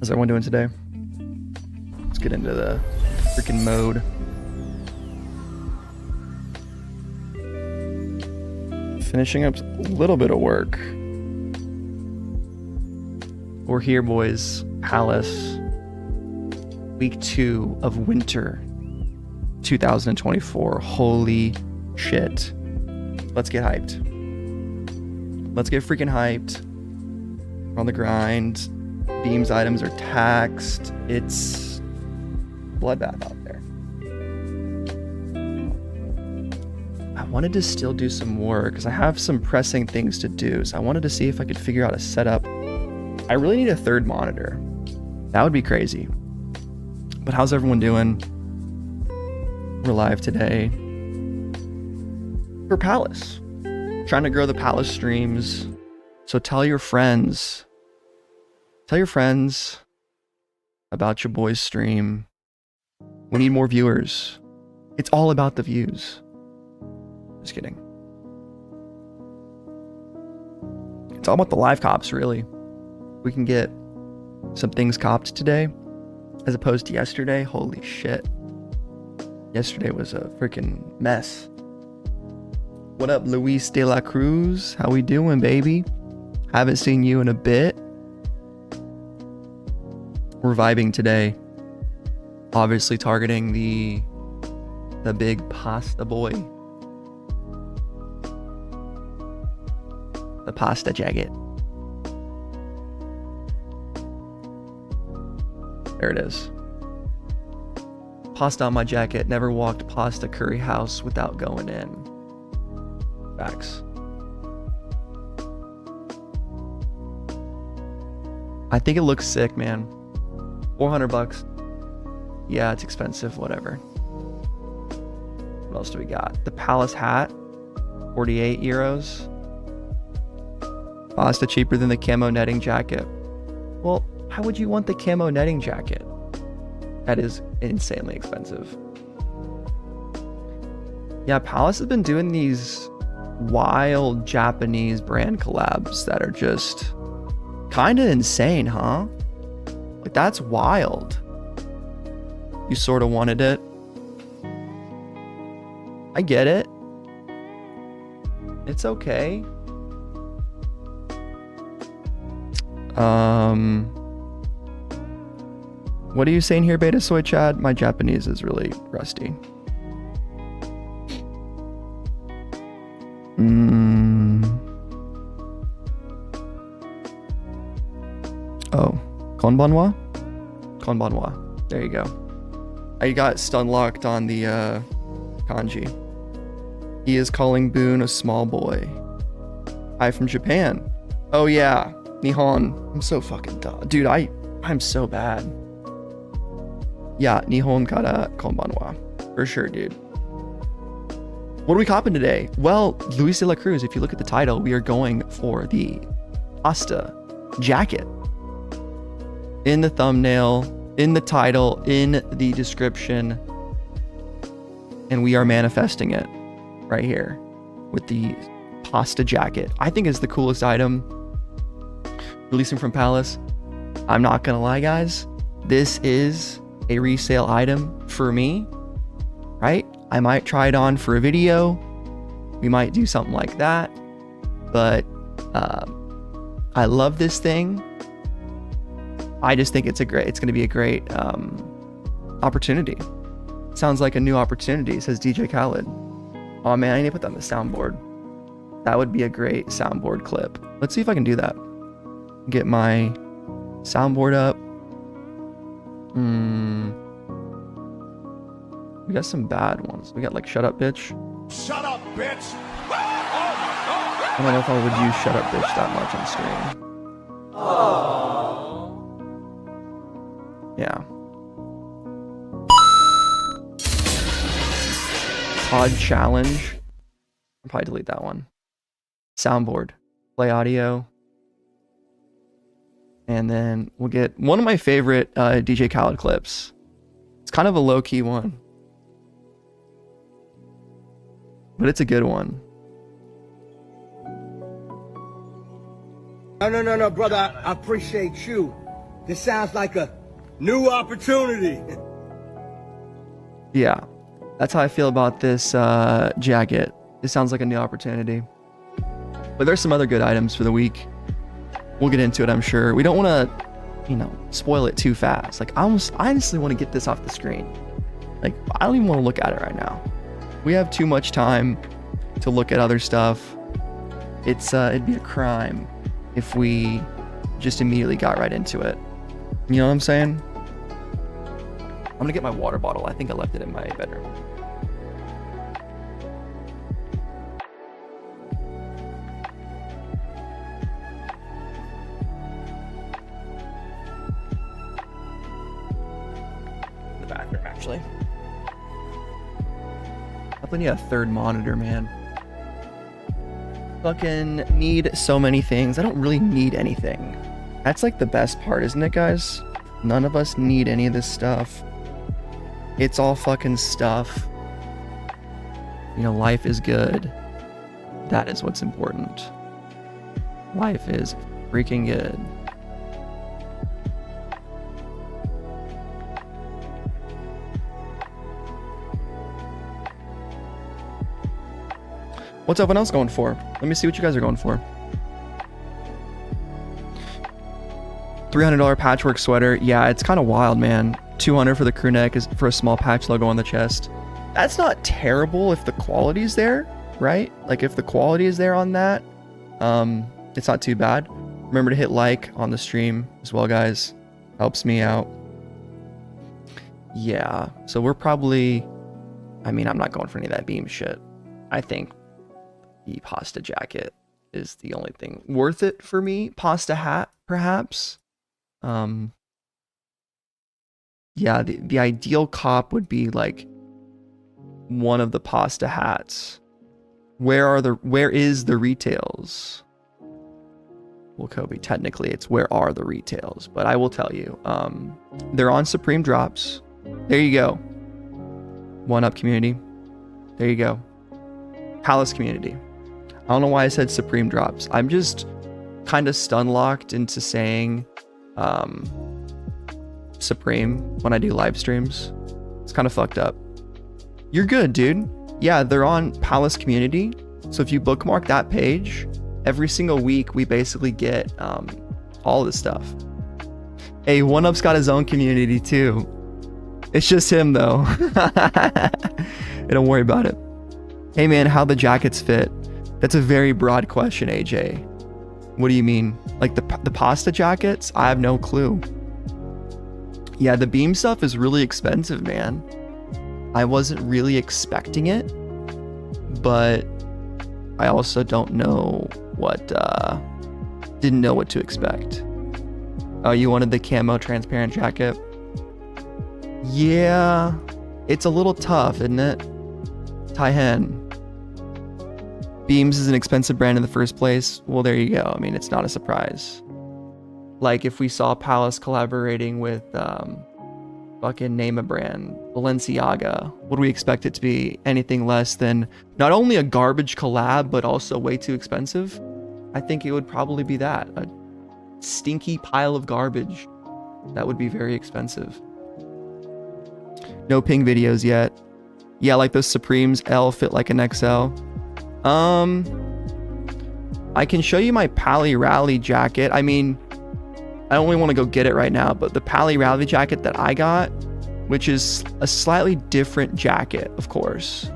How's everyone doing today? Let's get into the freaking mode. Finishing up a little bit of work. We're here, boys. Palace. Week 2 of winter 2024. Holy shit. Let's get hyped. Let's get freaking hyped. We're on the grind. Beams items are taxed. It's bloodbath out there. I wanted to still do some more because I have some pressing things to do. So I wanted to see if I could figure out a setup. I really need a third monitor. That would be crazy. But how's everyone doing? We're live today for Palace. Trying to grow the Palace streams. So tell your friends. Tell your friends about your boy's stream. We need more viewers. It's all about the views. Just kidding. It's all about the live cops, really. We can get some things copped today as opposed to yesterday. Holy shit. Yesterday was a freaking mess. What up, Luis de la Cruz? How we doing, baby? Haven't seen you in a bit. We're vibing today. Obviously targeting the big pasta boy. The pasta jacket. There it is. Pasta on my jacket. Never walked past a curry house without going in. Facts. I think it looks sick, man. 400 bucks. Yeah, it's expensive, whatever. What else do we got? The Palace hat, 48 euros. Pasta cheaper than the camo netting jacket. Well, how would you want the camo netting jacket? That is insanely expensive. Yeah, Palace has been doing these wild Japanese brand collabs that are just kind of insane, huh? Like, that's wild. You sort of wanted it. I get it. It's okay. What are you saying here, Beta Soy Chad? My Japanese is really rusty. Oh, konbanwa? Konbanwa. There you go. I got stun locked on the kanji. He is calling Boone a small boy. Hi from Japan. Oh yeah, Nihon. I'm so fucking dumb. Dude, I'm so bad. Yeah, Nihon kara konbanwa. For sure, dude. What are we copping today? Well, Luis de la Cruz, if you look at the title, we are going for the pasta jacket. In the thumbnail, in the title, in the description. And we are manifesting it right here with the pasta jacket. I think it's the coolest item releasing from Palace. I'm not gonna lie, guys. This is a resale item for me, right? I might try it on for a video. We might do something like that. But I love this thing. I just think it's going to be a great opportunity. Sounds like a new opportunity, says DJ Khaled. Oh man, I need to put that on the soundboard. That would be a great soundboard clip. Let's see if I can do that. Get my soundboard up. We got some bad ones. We got like Shut Up Bitch. Shut up, bitch! I don't know if I would use Shut Up Bitch that much on stream. Oh. Yeah. Pod Challenge. I'll probably delete that one. Soundboard. Play audio. And then we'll get one of my favorite DJ Khaled clips. It's kind of a low-key one. But it's a good one. No, brother. I appreciate you. This sounds like a new opportunity. Yeah, that's how I feel about this jacket. It sounds like a new opportunity. But there's some other good items for the week. We'll get into it, I'm sure. We don't want to, you know, spoil it too fast. Like, I honestly want to get this off the screen. Like, I don't even want to look at it right now. We have too much time to look at other stuff. It'd be a crime if we just immediately got right into it. You know what I'm saying? I'm gonna get my water bottle. I think I left it in my bedroom. The bathroom, actually. I need a third monitor, man. Fucking need so many things. I don't really need anything. That's like the best part, isn't it, guys? None of us need any of this stuff. It's all fucking stuff. You know, life is good. That is what's important. Life is freaking good. What's everyone else going for? Let me see what you guys are going for. $300 patchwork sweater. Yeah, it's kind of wild, man. $200 for the crew neck is for a small patch logo on the chest. That's not terrible if the quality's there, right? Like if the quality is there on that, it's not too bad. Remember to hit like on the stream as well, guys. Helps me out. Yeah, so we're probably, I mean, I'm not going for any of that beam shit. I think the pasta jacket is the only thing worth it for me. Pasta hat, perhaps. Yeah, the ideal cop would be like one of the pasta hats. Where is the retails? Well, Kobe, technically it's where are the retails, but I will tell you, they're on Supreme drops. There you go. One up community. There you go. Palace community. I don't know why I said Supreme drops. I'm just kind of stun locked into saying Supreme when I do live streams. It's kind of fucked up. You're good, dude. Yeah, they're on Palace community. So if you bookmark that page, every single week we basically get all this stuff. Hey, One Up's got his own community too. It's just him though. Don't worry about it. Hey man, how the jackets fit? That's a very broad question, AJ. What do you mean? Like the pasta jackets? I have no clue. Yeah, the beam stuff is really expensive, man. I wasn't really expecting it, but I also don't know what, didn't know what to expect. Oh, you wanted the camo transparent jacket? Yeah, it's a little tough, isn't it? Tai-Hen. Beams is an expensive brand in the first place. Well, there you go. I mean, it's not a surprise. Like if we saw Palace collaborating with fucking name a brand, Balenciaga, would we expect it to be anything less than not only a garbage collab, but also way too expensive? I think it would probably be that. A stinky pile of garbage. That would be very expensive. No ping videos yet. Yeah, like those Supremes L fit like an XL. I can show you my Pally Rally jacket. I mean, I don't really want to go get it right now, but the Pally Rally jacket that I got, which is a slightly different jacket, of course,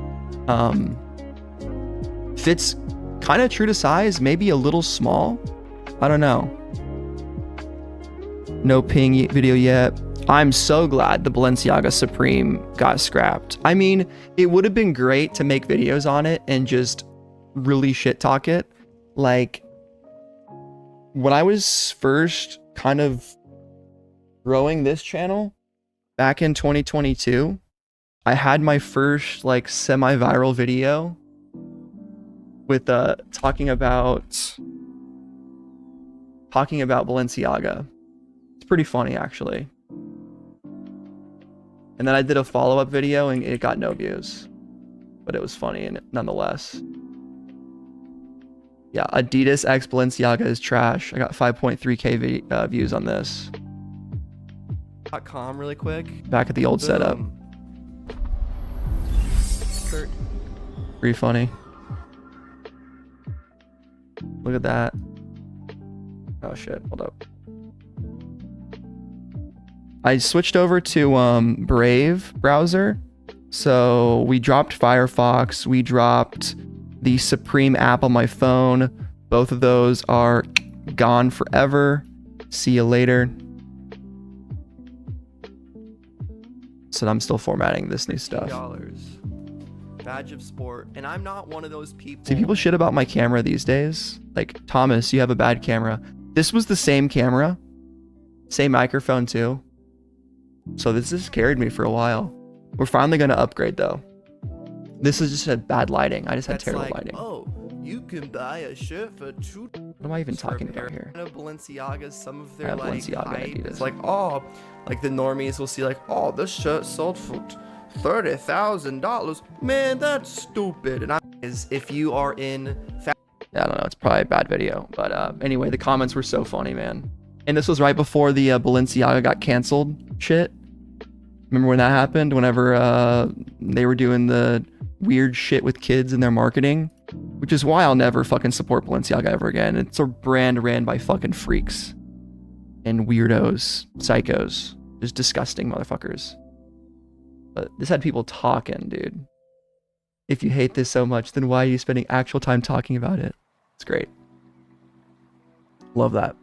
fits kind of true to size, maybe a little small. I don't know. No ping video yet. I'm so glad the Balenciaga Supreme got scrapped. I mean, it would have been great to make videos on it and just really shit talk it. Like, when I was first kind of growing this channel back in 2022, I had my first like semi-viral video with talking about Balenciaga. It's pretty funny, actually. And then I did a follow-up video and it got no views, but it was funny and nonetheless. Yeah, Adidas x Balenciaga is trash. I got 5.3k views on this. .com really quick. Back at the old setup. Pretty funny. Look at that. Oh shit, hold up. I switched over to Brave browser. So we dropped Firefox, we dropped the Supreme app on my phone. Both of those are gone forever. See you later. So I'm still formatting this new stuff. Badge of sport. And I'm not one of those people. See, people shit about my camera these days. Like, Thomas, you have a bad camera. This was the same camera. Same microphone too. So this has carried me for a while. We're finally going to upgrade though. This is just had bad lighting. I just had terrible lighting. Oh, you can buy a shirt for $2. What am I even talking about here? Balenciagas, some of their like hype. Adidas. It's like, oh, like the normies will see like, oh, this shirt sold for $30,000. Man, that's stupid. And if you are in, I don't know. It's probably a bad video, but anyway, the comments were so funny, man. And this was right before the Balenciaga got canceled shit. Remember when that happened? Whenever they were doing the weird shit with kids in their marketing, which is why I'll never fucking support Balenciaga ever again. It's a brand ran by fucking freaks and weirdos, psychos, just disgusting motherfuckers. But this had people talking, dude. If you hate this so much, then why are you spending actual time talking about it? It's great. Love that.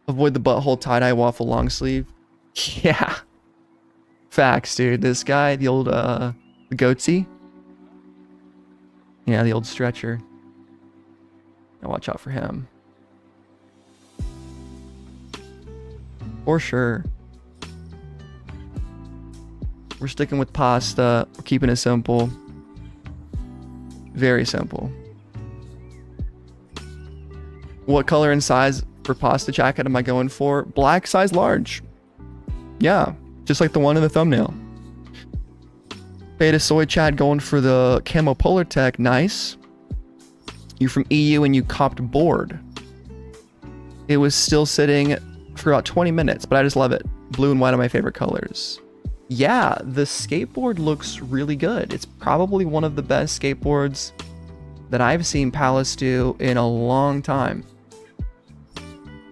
Avoid the butthole tie-dye waffle long sleeve. Yeah. Facts, dude. This guy, the old, the goatsy. Yeah, the old stretcher. Now watch out for him. For sure. We're sticking with pasta. We're keeping it simple. Very simple. What color and size for pasta jacket am I going for? Black, size large. Yeah, just like the one in the thumbnail. Beta Soy Chad going for the Camo Polar Tech. Nice. You're from EU and you copped board. It was still sitting for about 20 minutes, but I just love it. Blue and white are my favorite colors. Yeah, the skateboard looks really good. It's probably one of the best skateboards that I've seen Palace do in a long time.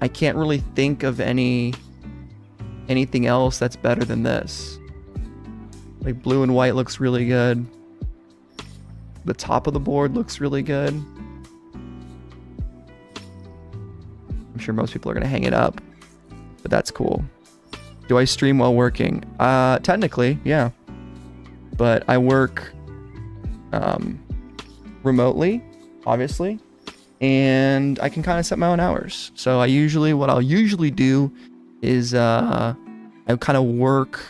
I can't really think of anything else that's better than this. Like, blue and white looks really good. The top of the board looks really good. I'm sure most people are gonna hang it up, but that's cool. Do I stream while working? Technically, yeah. But I work remotely, obviously, and I can kind of set my own hours. So what I'll usually do is I kind of work.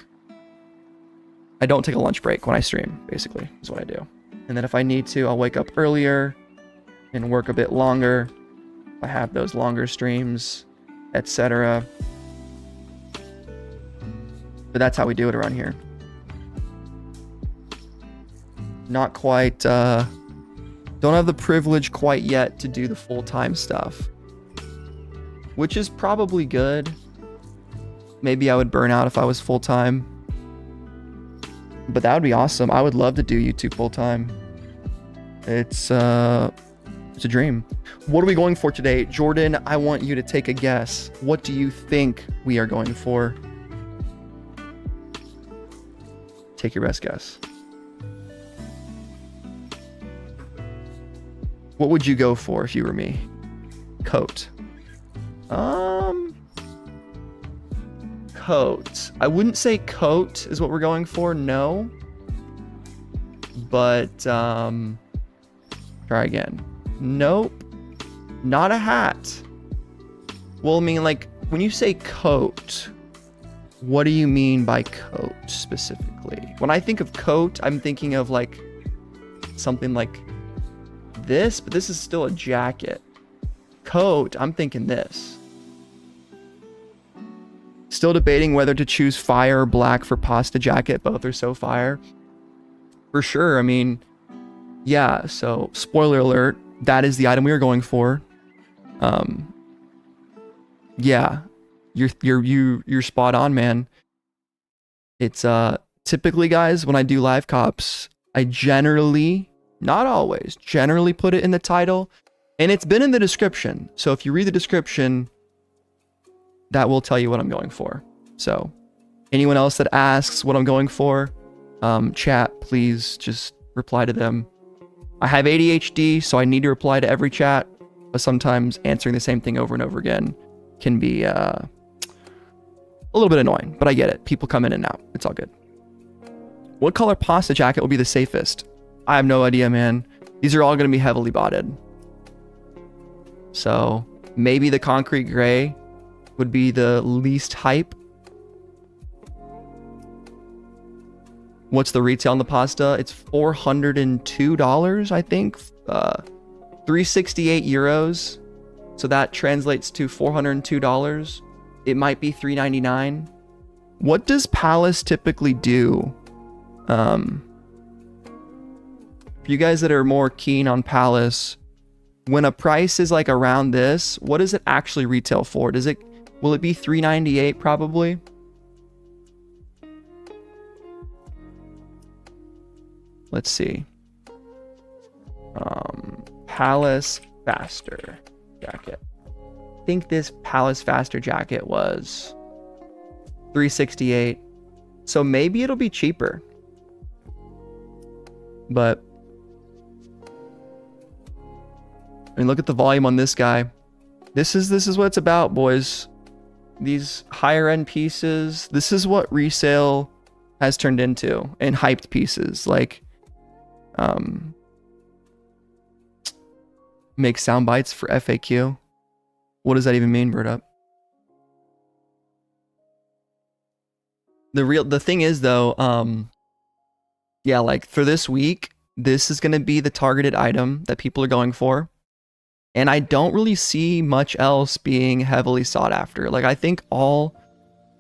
I don't take a lunch break when I stream, basically, is what I do. And then if I need to, I'll wake up earlier and work a bit longer. I have those longer streams, etc. But that's how we do it around here. Not quite, don't have the privilege quite yet to do the full-time stuff, which is probably good. Maybe I would burn out if I was full-time, but that would be awesome. I would love to do YouTube full-time. It's a dream. What are we going for today? Jordan, I want you to take a guess. What do you think we are going for? Take your best guess. What would you go for if you were me? Coat. Coat. I wouldn't say coat is what we're going for, no. But, try again. Nope. Not a hat. Well, I mean, like, when you say coat, what do you mean by coat specifically? When I think of coat, I'm thinking of like something like this, but this is still a jacket. Coat, I'm thinking this. Still debating whether to choose fire or black for pasta jacket. Both are so fire. For sure. I mean, yeah, so spoiler alert, that is the item we are going for. Yeah. you're spot on, man. It's typically, guys, when I do live cops, I generally, not always, generally put it in the title, and it's been in the description. So if you read the description, that will tell you what I'm going for. So anyone else that asks what I'm going for, chat, please just reply to them. I have ADHD, so I need to reply to every chat, but sometimes answering the same thing over and over again can be a little bit annoying, but I get it. People come in and out. It's all good. What color pasta jacket will be the safest? I have no idea, man. These are all going to be heavily botted. So maybe the concrete gray would be the least hype. What's the retail on the pasta? It's $402, I think. 368 euros. So that translates to $402. It might be $399. What does Palace typically do? For you guys that are more keen on Palace, when a price is like around this, what does it actually retail for? Will it be $398 probably? Let's see. Palace Faster jacket. I think this Palace Faster jacket was $368. So maybe it'll be cheaper. But I mean, look at the volume on this guy. This is what it's about, boys. These higher end pieces, this is what resale has turned into, and hyped pieces like make sound bites for FAQ. What does that even mean, Bird Up? The thing is though, yeah, like for this week, this is going to be the targeted item that people are going for. And I don't really see much else being heavily sought after. Like I think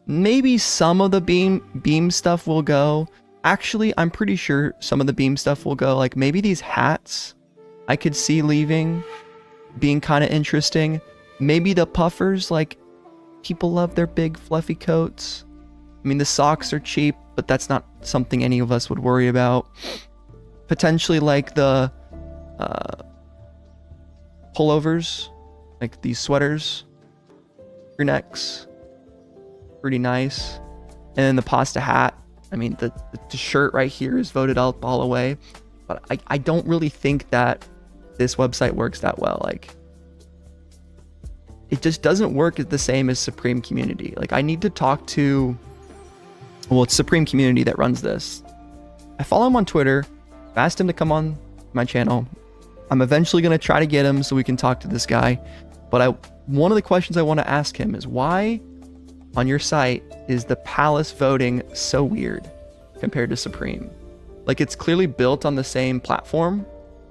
maybe some of the beam stuff will go. Actually, I'm pretty sure some of the beam stuff will go. Like maybe these hats I could see leaving, being kind of interesting. Maybe the puffers, like people love their big fluffy coats. I mean, the socks are cheap, but that's not something any of us would worry about. Potentially like the pullovers, like these sweaters, crew necks, pretty nice. And then the pasta hat. I mean, the shirt right here is voted up all the way, but I don't really think that this website works that well. Like, it just doesn't work the same as Supreme Community. Like, I need to talk to, well, it's Supreme Community that runs this. I follow him on Twitter. I've asked him to come on my channel. I'm eventually going to try to get him so we can talk to this guy. But one of the questions I want to ask him is, why on your site is the Palace voting so weird compared to Supreme? Like, it's clearly built on the same platform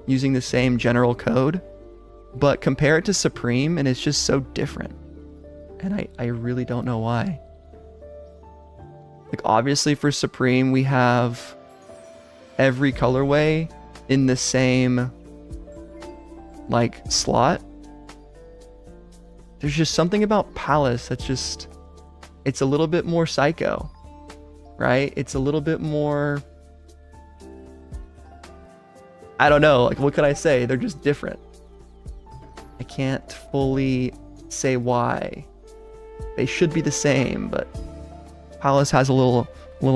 using the same general code, but compare it to Supreme and it's just so different. And I really don't know why. Like, obviously for Supreme, we have every colorway in the same like slot. There's just something about Palace that's just, it's a little bit more psycho, right? It's a little bit more, I don't know, like what could I say? They're just different. I can't fully say why. They should be the same, but Palace has a little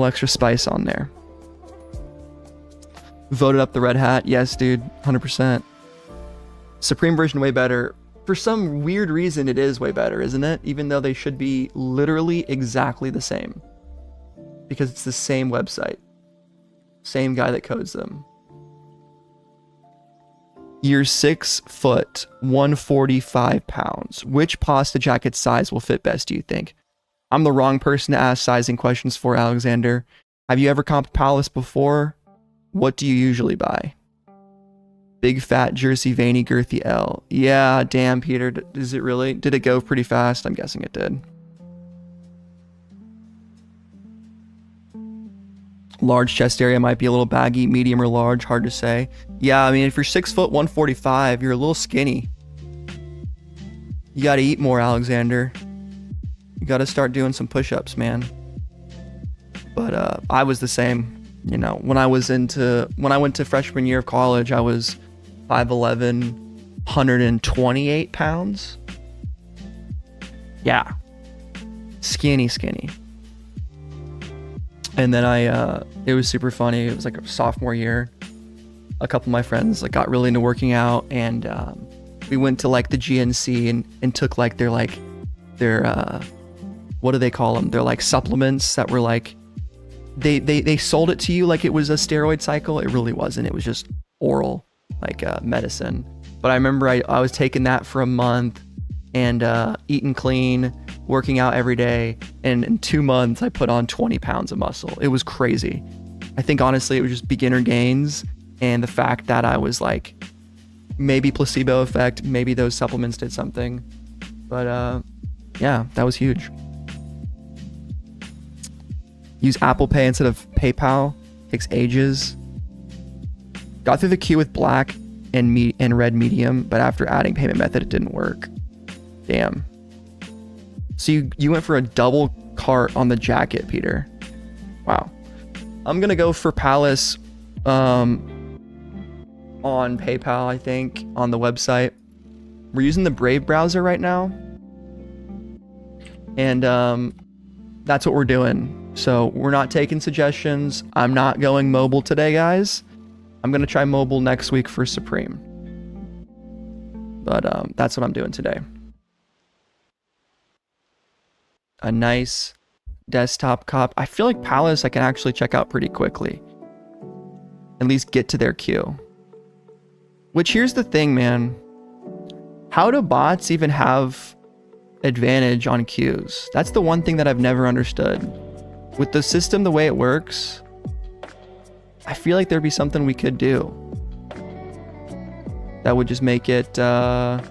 extra spice on there. Voted up the red hat. Yes, dude, 100%. Supreme version way better. For some weird reason, it is way better, isn't it? Even though they should be literally exactly the same. Because it's the same website. Same guy that codes them. You're 6 foot, 145 pounds. Which pasta jacket size will fit best, do you think? I'm the wrong person to ask sizing questions for, Alexander. Have you ever comped Palace before? What do you usually buy? Big fat Jersey veiny girthy L. Yeah, damn, Peter. Is it really? Did it go pretty fast? I'm guessing it did. Large chest area might be a little baggy, medium or large, hard to say. Yeah, I mean, if you're 6 foot 145, you're a little skinny. You gotta eat more, Alexander. You got to start doing some push-ups, man. But I was the same. You know, when I went to freshman year of college, I was 5'11", 128 pounds. Yeah. Skinny. And then it was super funny. It was like a sophomore year. A couple of my friends like got really into working out, and we went to like the GNC and took like their what do they call them? They're like supplements that were like, they sold it to you like it was a steroid cycle. It really wasn't. It was just oral, like medicine. But I remember I was taking that for a month and eating clean, working out every day. And in 2 months, I put on 20 pounds of muscle. It was crazy. I think honestly, it was just beginner gains. And the fact that I was like, maybe placebo effect, maybe those supplements did something. But yeah, that was huge. Use Apple Pay instead of PayPal. Takes ages. Got through the queue with black and red medium, but after adding payment method, it didn't work. Damn. So you went for a double cart on the jacket, Peter. Wow. I'm gonna go for Palace on PayPal, I think, on the website. We're using the Brave browser right now. And that's what we're doing. So we're not taking suggestions. I'm not going mobile today, guys. I'm going to try mobile next week for Supreme. But that's what I'm doing today. A nice desktop cop. I feel like Palace I can actually check out pretty quickly. At least get to their queue. Which, here's the thing, man. How do bots even have advantage on queues? That's the one thing that I've never understood. With the system the way it works, I feel like there'd be something we could do that would just make it vibe.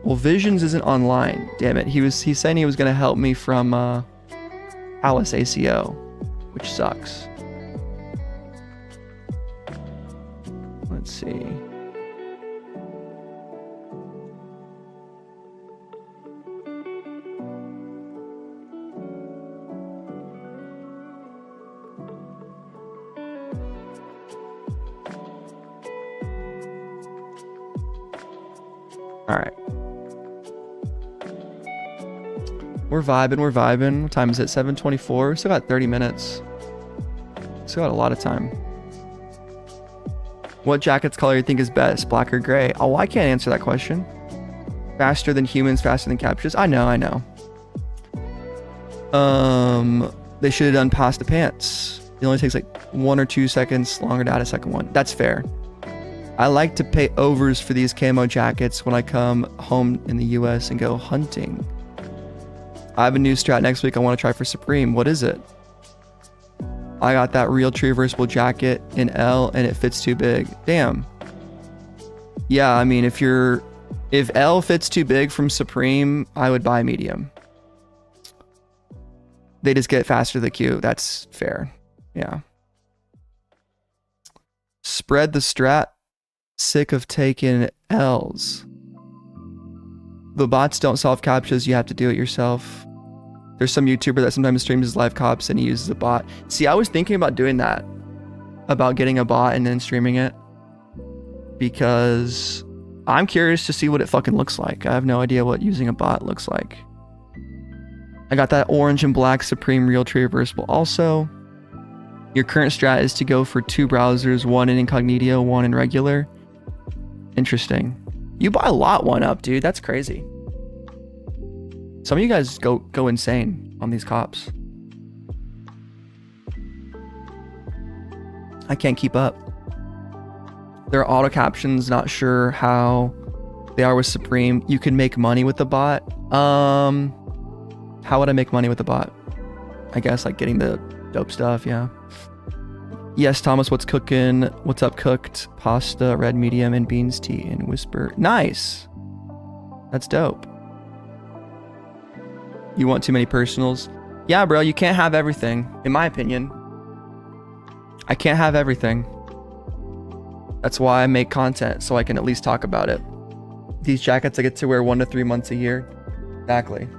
Well, Visions isn't online. Damn it. He's saying he was gonna help me from Palace ACO, which sucks. Let's see. All right. We're vibing. What time is it? 7:24. Still got 30 minutes. Still got a lot of time. What jacket's color do you think is best? Black or gray? Oh, I can't answer that question. Faster than humans, faster than captures. I know. They should have done past the pants. It only takes like 1 or 2 seconds longer to add a second one. That's fair. I like to pay overs for these camo jackets when I come home in the US and go hunting. I have a new strat next week I want to try for Supreme. What is it? I got that real true reversible jacket in L and it fits too big. Damn. Yeah, I mean, if L fits too big from Supreme, I would buy medium. They just get faster to the queue. That's fair. Yeah. Spread the strat. Sick of taking L's. The bots don't solve captchas. You have to do it yourself. There's some YouTuber that sometimes streams his live cops and he uses a bot. See, I was thinking about doing that. About getting a bot and then streaming it. Because I'm curious to see what it fucking looks like. I have no idea what using a bot looks like. I got that orange and black Supreme Realtree reversible also. Your current strat is to go for 2 browsers, one in incognito, one in regular. Interesting. You buy a lot one up, dude. That's crazy. Some of you guys go insane on these cops. I can't keep up. There are auto captions, not sure how they are with Supreme. You can make money with the bot. How would I make money with the bot? I guess like getting the dope stuff, yeah. Yes, Thomas, what's cooking? What's up, cooked? Pasta, red medium, and beans tea, and whisper. Nice. That's dope. You want too many personals? Yeah, bro, you can't have everything, in my opinion. I can't have everything. That's why I make content, so I can at least talk about it. These jackets I get to wear 1 to 3 months a year. Exactly.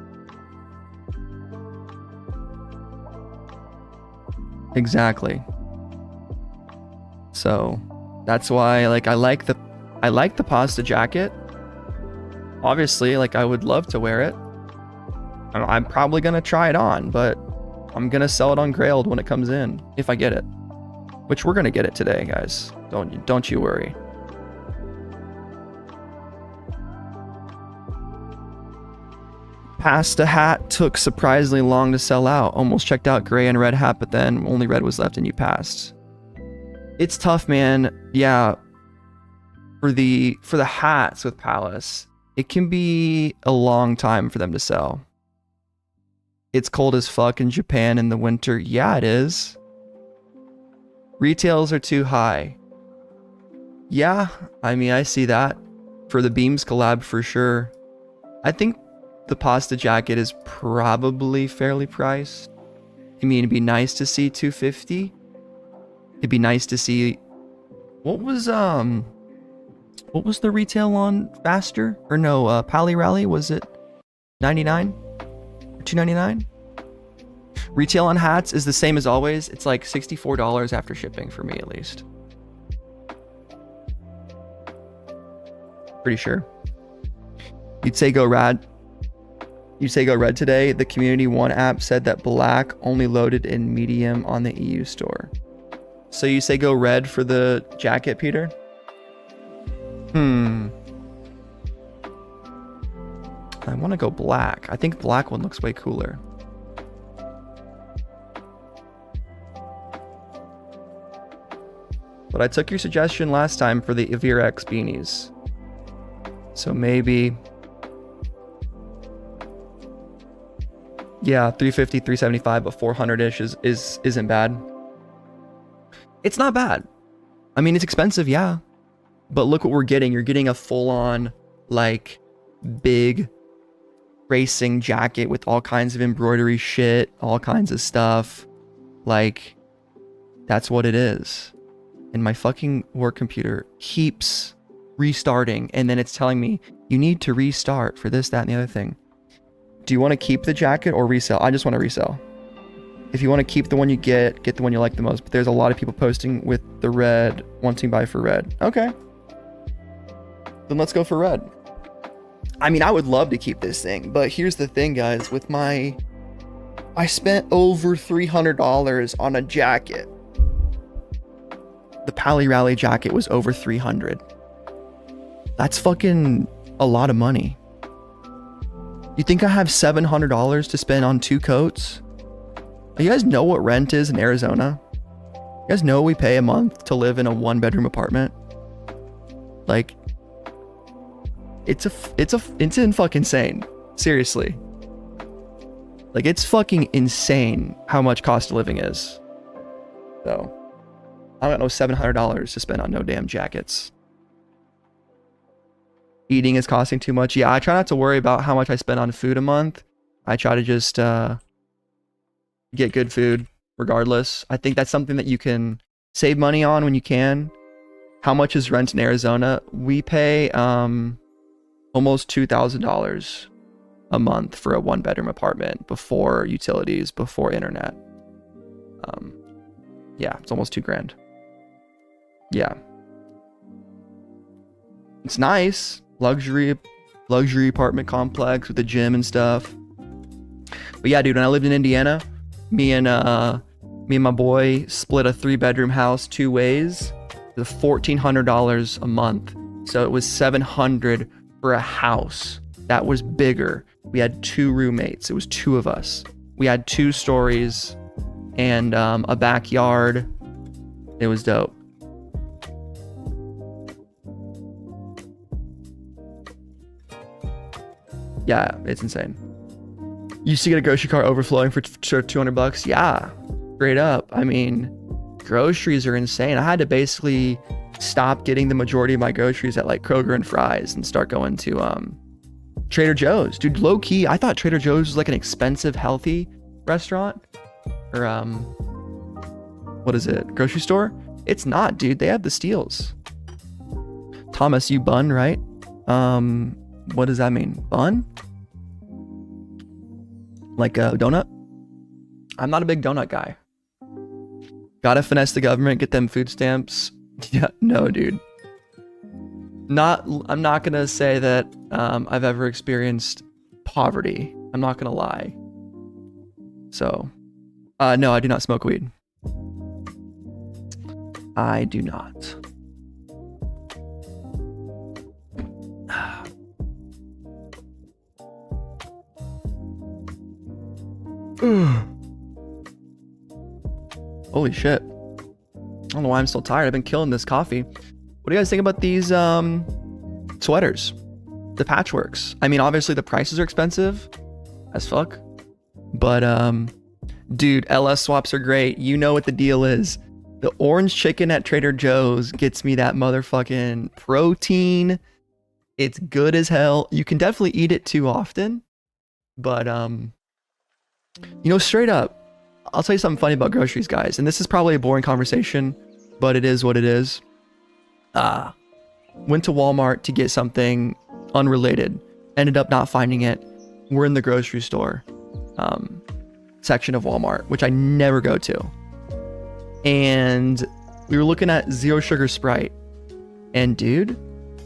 Exactly. So that's why like I like the pasta jacket. Obviously, like I would love to wear it. I'm probably gonna try it on, but I'm gonna sell it on Grailed when it comes in, if I get it. Which we're gonna get it today, guys. Don't you worry. Pasta hat took surprisingly long to sell out. Almost checked out gray and red hat, but then only red was left and you passed. It's tough, man. Yeah. For the hats with Palace, it can be a long time for them to sell. It's cold as fuck in Japan in the winter. Yeah, it is. Retails are too high. Yeah, I mean, I see that. For the Beams collab, for sure. I think the pasta jacket is probably fairly priced. I mean, it'd be nice to see 250. It'd be nice to see... What was the retail on Faster? Or no, Pally Rally, was it 99? Or 299? Retail on hats is the same as always. It's like $64 after shipping for me, at least. Pretty sure. You'd say go red today. The Community One app said that black only loaded in medium on the EU store. So you say go red for the jacket, Peter? I want to go black. I think black one looks way cooler. But I took your suggestion last time for the Avirex beanies. So maybe... Yeah, 350, 375, but 400-ish isn't bad. It's not bad. I mean, it's expensive, yeah. But look what we're getting. You're getting a full-on, like, big racing jacket with all kinds of embroidery shit, all kinds of stuff. Like, that's what it is. And my fucking work computer keeps restarting, and then it's telling me, you need to restart for this, that, and the other thing. Do you want to keep the jacket or resell? I just want to resell. If you want to keep the one you get the one you like the most. But there's a lot of people posting with the red, wanting to buy for red. Okay. Then let's go for red. I mean, I would love to keep this thing, but here's the thing, guys. With I spent over $300 on a jacket. The Pally Rally jacket was over $300. That's fucking a lot of money. You think I have $700 to spend on 2 coats? You guys know what rent is in Arizona? You guys know what we pay a month to live in a 1-bedroom apartment? Like, it's in fucking insane. Seriously. Like, it's fucking insane how much cost of living is. So, I don't know $700 to spend on no damn jackets. Eating is costing too much. Yeah, I try not to worry about how much I spend on food a month. I try to just get good food regardless. I think that's something that you can save money on when you can. How much is rent in Arizona? We pay almost $2,000 a month for a 1-bedroom apartment before utilities, before internet. Yeah, it's almost $2,000. Yeah. It's nice. Luxury apartment complex with a gym and stuff. But yeah, dude, when I lived in Indiana, me and my boy split a 3-bedroom house 2 ways. The $1,400 a month. So it was $700 for a house that was bigger. We had 2 roommates. It was 2 of us. We had 2 stories and a backyard. It was dope. Yeah, it's insane. You used to get a grocery cart overflowing for $200. Yeah, straight up. I mean, groceries are insane. I had to basically stop getting the majority of my groceries at like Kroger and Fry's and start going to Trader Joe's. Dude, low key, I thought Trader Joe's was like an expensive, healthy restaurant or what is it? Grocery store? It's not, dude. They have the steals. Thomas, you bun, right? What does that mean? Bun? Like a donut? I'm not a big donut guy. Gotta finesse the government, get them food stamps. Yeah, no, dude. I'm not gonna say that I've ever experienced poverty. I'm not gonna lie. So, no, I do not smoke weed. I do not. Holy shit. I don't know why I'm still tired. I've been killing this coffee. What do you guys think about these sweaters? The patchworks. I mean, obviously the prices are expensive as fuck. But dude, LS swaps are great. You know what the deal is. The orange chicken at Trader Joe's gets me that motherfucking protein. It's good as hell. You can definitely eat it too often. But you know, straight up, I'll tell you something funny about groceries, guys. And this is probably a boring conversation, but it is what it is. Went to Walmart to get something unrelated. Ended up not finding it. We're in the grocery store section of Walmart, which I never go to. And we were looking at zero sugar Sprite. And dude,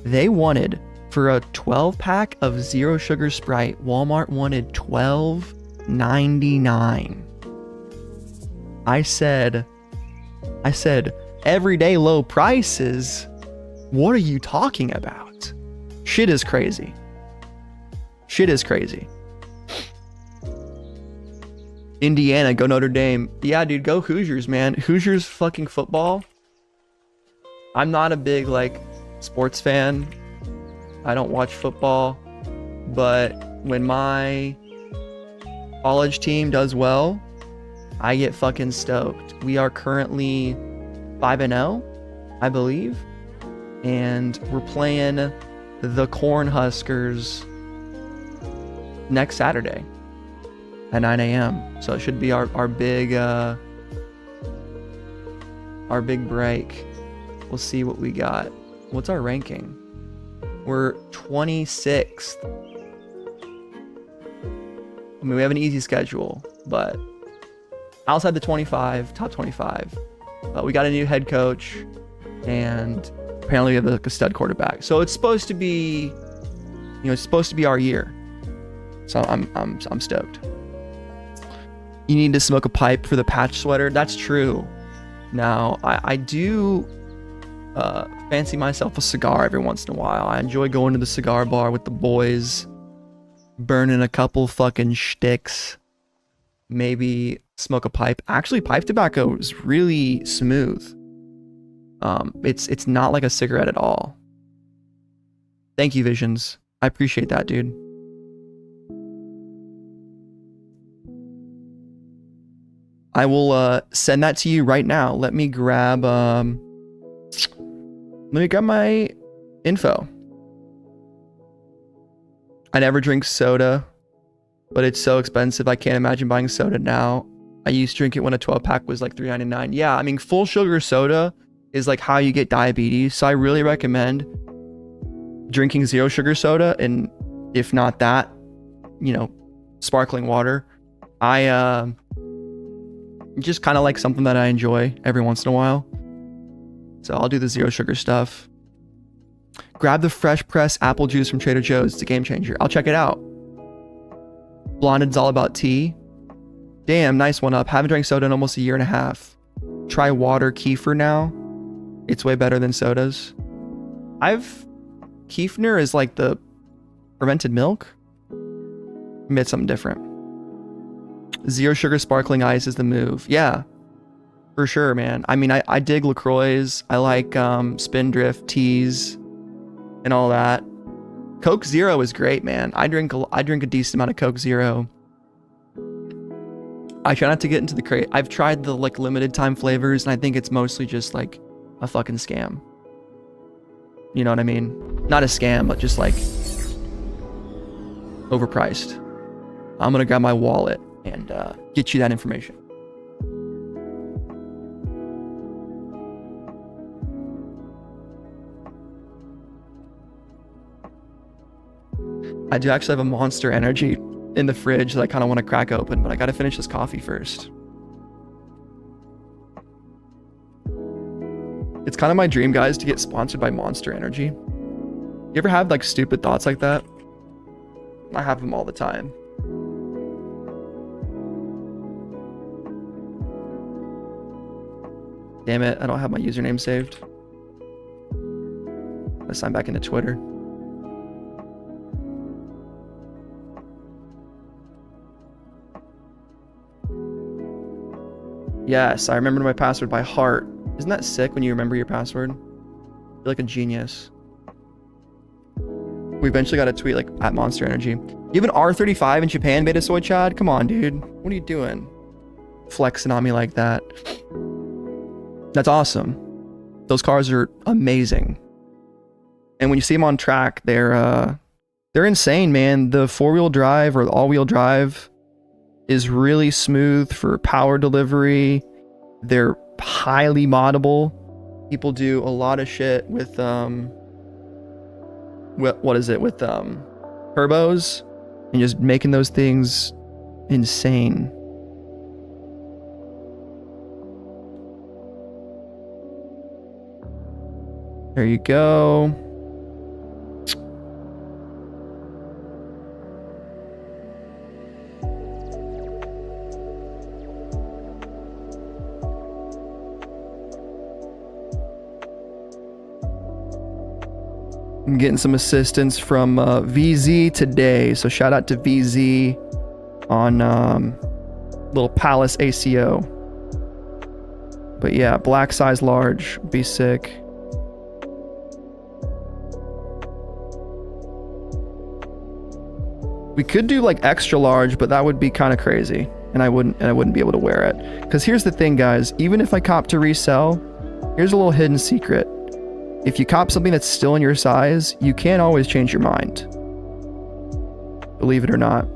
they wanted, for a 12 pack of zero sugar Sprite, Walmart wanted $12.99. I said, everyday low prices? What are you talking about? Shit is crazy. Shit is crazy. Indiana, go Notre Dame. Yeah, dude, go Hoosiers, man. Hoosiers fucking football. I'm not a big, like, sports fan. I don't watch football. But when my college team does well, I get fucking stoked. We are currently 5-0, I believe. And we're playing the Cornhuskers next Saturday at 9 a.m. So it should be our big break. We'll see what we got. What's our ranking? We're 26th. I mean, we have an easy schedule, but outside the 25, top 25. We got a new head coach, and apparently we have like a stud quarterback. So it's supposed to be, it's supposed to be our year. So I'm stoked. You need to smoke a pipe for the patch sweater. That's true. Now I do fancy myself a cigar every once in a while. I enjoy going to the cigar bar with the boys, burning a couple fucking shticks, maybe smoke a pipe. Actually, pipe tobacco is really smooth. It's not like a cigarette at all. Thank you, Visions. I appreciate that, dude. I will send that to you right now. Let me grab my info. I never drink soda, but it's so expensive. I can't imagine buying soda now. I used to drink it when a 12 pack was like $3.99. Yeah, I mean, full sugar soda is like how you get diabetes. So I really recommend drinking zero sugar soda, and if not that, sparkling water. I just kind of like something that I enjoy every once in a while. So I'll do the zero sugar stuff. Grab the fresh pressed apple juice from Trader Joe's. It's a game changer. I'll check it out. Blonded's all about tea. Damn, nice one up. Haven't drank soda in almost a year and a half. Try water kefir now. It's way better than sodas. Kefir is like the fermented milk. Maybe it's something different. Zero sugar sparkling ice is the move. Yeah, for sure, man. I mean, I dig LaCroix. I like Spindrift teas and all that. Coke Zero is great, man. I drink a decent amount of Coke Zero. I try not to get into the crate. I've tried the like limited time flavors, and I think it's mostly just like a fucking scam. You know what I mean? Not a scam, but just like overpriced. I'm gonna grab my wallet and get you that information. I do actually have a Monster Energy in the fridge that I kind of want to crack open, but I got to finish this coffee first. It's kind of my dream, guys, to get sponsored by Monster Energy. You ever have like stupid thoughts like that? I have them all the time. Damn it, I don't have my username saved. Let's sign back into Twitter. Yes, I remember my password by heart. Isn't that sick when you remember your password? You're like a genius. We eventually got a tweet like at Monster Energy. You have an R35 in Japan, Beta Soy Chad? Come on, dude. What are you doing? Flexing on me like that. That's awesome. Those cars are amazing. And when you see them on track, they're insane, man. The 4-wheel drive or the all-wheel drive is really smooth for power delivery. They're highly moddable. People do a lot of shit with turbos and just making those things insane. There you go. I'm getting some assistance from VZ today, so shout out to VZ on little Palace ACO. But yeah, black size large, be sick. We could do like extra large, but that would be kind of crazy, and I wouldn't be able to wear it. Because here's the thing, guys, even if I cop to resell, here's a little hidden secret. If you cop something that's still in your size, you can't always change your mind. Believe it or not.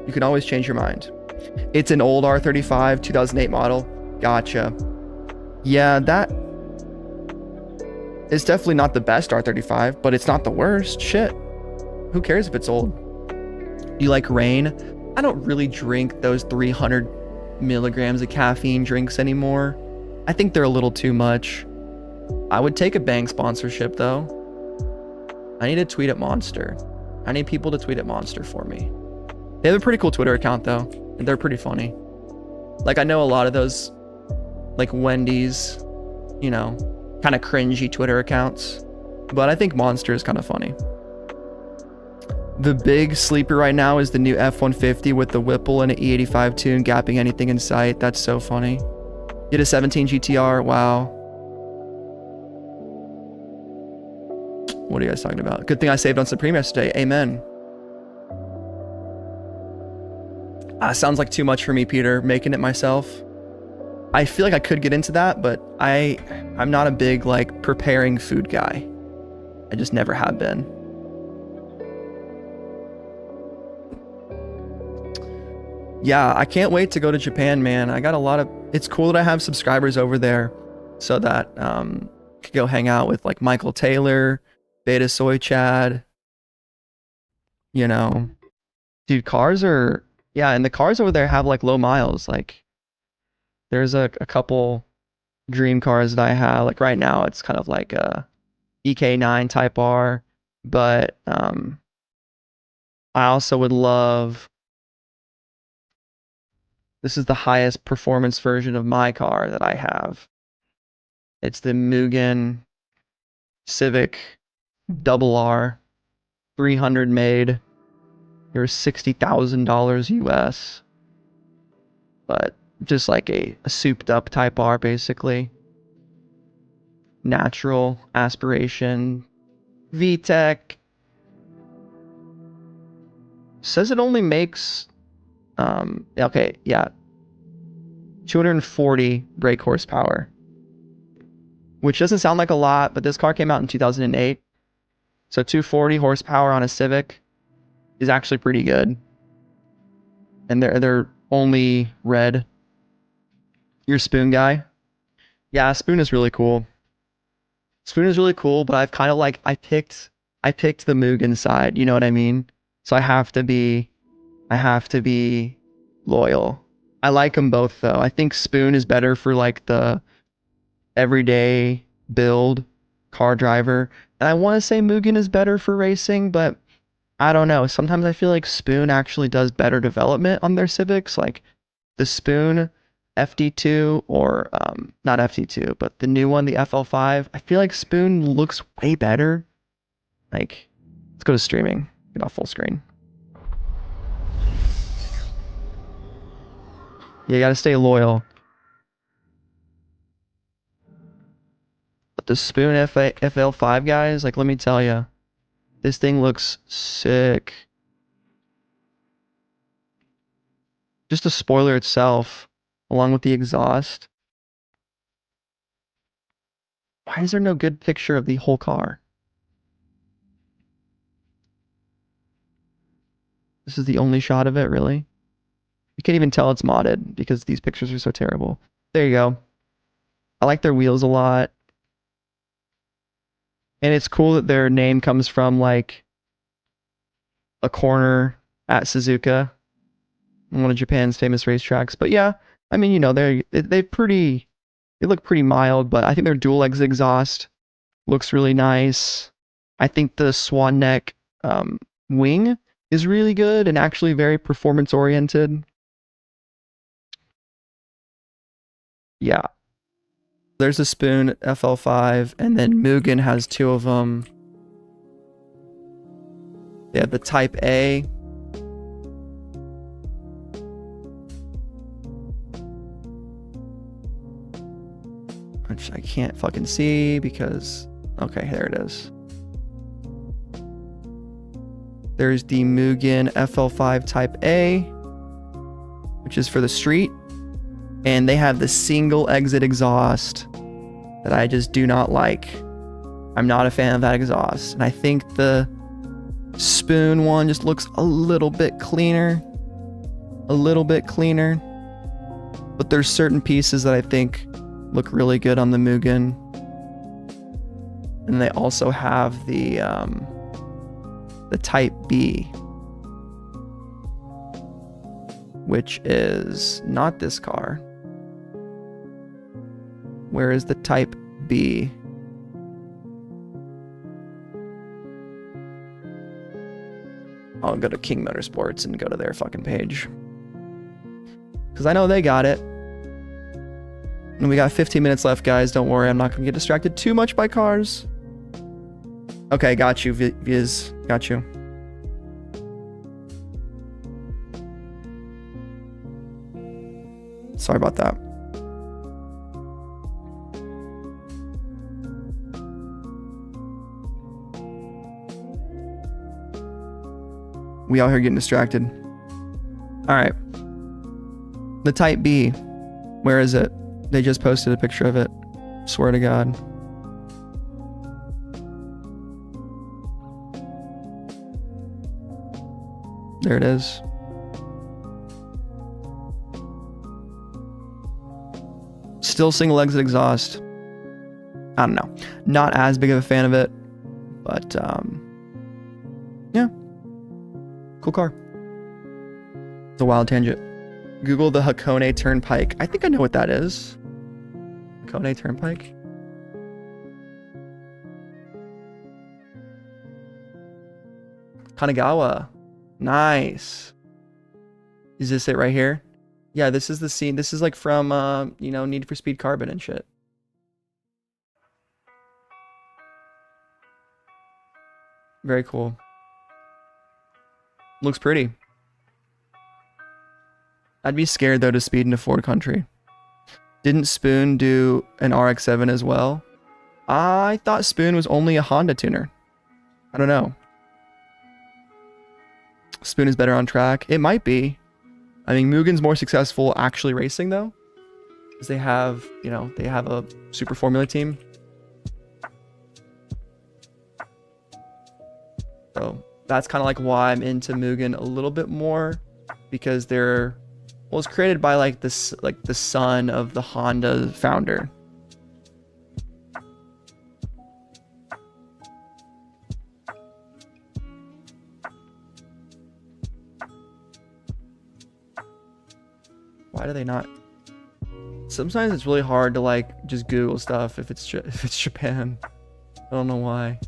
You can always change your mind. It's an old R35, 2008 model. Gotcha. Yeah, that is definitely not the best R35, but it's not the worst. Shit. Who cares if it's old? You like Rain? I don't really drink those 300 milligrams of caffeine drinks anymore. I think they're a little too much. I would take a Bang sponsorship though. I need to tweet at Monster. I need people to tweet at Monster for me. They have a pretty cool Twitter account though, and they're pretty funny. Like I know a lot of those like Wendy's, you know, kind of cringy Twitter accounts, but I think Monster is kind of funny. The big sleeper right now is the new F-150 with the Whipple and an E85 tune gapping anything in sight. That's so funny. Get a 17 GTR. Wow. What are you guys talking about? Good thing I saved on Supreme yesterday. Amen. Sounds like too much for me, Peter. Making it myself. I feel like I could get into that, but I'm not a big like preparing food guy. I just never have been. Yeah, I can't wait to go to Japan, man. I got a lot of... It's cool that I have subscribers over there so that I could go hang out with like Michael Taylor, Beta Soy Chad. You know. Dude, cars are... Yeah, and the cars over there have like low miles. Like, there's a couple dream cars that I have. Like right now, it's kind of like a EK9 Type R. But I also would love... This is the highest performance version of my car that I have. It's the Mugen Civic RR 300 made. You're $60,000 US. But just like a souped up Type R basically. Natural aspiration. VTEC. Says it only makes... okay, yeah. 240 brake horsepower. Which doesn't sound like a lot, but this car came out in 2008. So 240 horsepower on a Civic is actually pretty good. And they're only red. You're a Spoon guy? Yeah, Spoon is really cool. Spoon is really cool, but I've kind of like I picked the Mugen side, you know what I mean? So I have to be loyal. I like them both though. I think Spoon is better for like the everyday build car driver. And I want to say Mugen is better for racing, but I don't know. Sometimes I feel like Spoon actually does better development on their Civics. Like the Spoon FD2 or not FD2, but the new one, the FL5. I feel like Spoon looks way better. Like, let's go to streaming. Get off full screen. Yeah, you gotta stay loyal. But the Spoon FL5 guys, like, let me tell you, this thing looks sick. Just the spoiler itself, along with the exhaust. Why is there no good picture of the whole car? This is the only shot of it, really? You can't even tell it's modded because these pictures are so terrible. There you go. I like their wheels a lot. And it's cool that their name comes from, like, a corner at Suzuka, one of Japan's famous racetracks. But yeah, I mean, you know, they look pretty mild, but I think their dual exit exhaust looks really nice. I think the swan neck wing is really good and actually very performance oriented. Yeah. There's a Spoon FL5, and then Mugen has two of them. They have the Type A. Which I can't fucking see because... Okay, there it is. There's the Mugen FL5 Type A, which is for the street. And they have the single exit exhaust that I just do not like. I'm not a fan of that exhaust. And I think the Spoon one just looks a little bit cleaner. A little bit cleaner. But there's certain pieces that I think look really good on the Mugen. And they also have the Type B, which is not this car. Where is the Type B? I'll go to King Motorsports and go to their fucking page. Because I know they got it. And we got 15 minutes left, guys. Don't worry, I'm not going to get distracted too much by cars. Okay, got you, Viz. Got you. Sorry about that. We out here getting distracted. All right. The Type B. Where is it? They just posted a picture of it. Swear to God. There it is. Still single exit exhaust. I don't know. Not as big of a fan of it, but yeah. Cool car. It's a wild tangent. Google the Hakone Turnpike. I think I know what that is. Hakone Turnpike? Kanagawa. Nice. Is this it right here? Yeah, this is the scene. This is like from, you know, Need for Speed Carbon and shit. Very cool. Looks pretty. I'd be scared though to speed into Ford Country. Didn't Spoon do an RX-7 as well? I thought Spoon was only a Honda tuner. I don't know. Spoon is better on track. It might be. I mean, Mugen's more successful actually racing though. Because they have, you know, they have a super formula team. So that's kind of like why I'm into Mugen a little bit more, because they're, well, it's created by like this, like the son of the Honda founder. Why do they not? Sometimes it's really hard to like just Google stuff if it's Japan. I don't know why.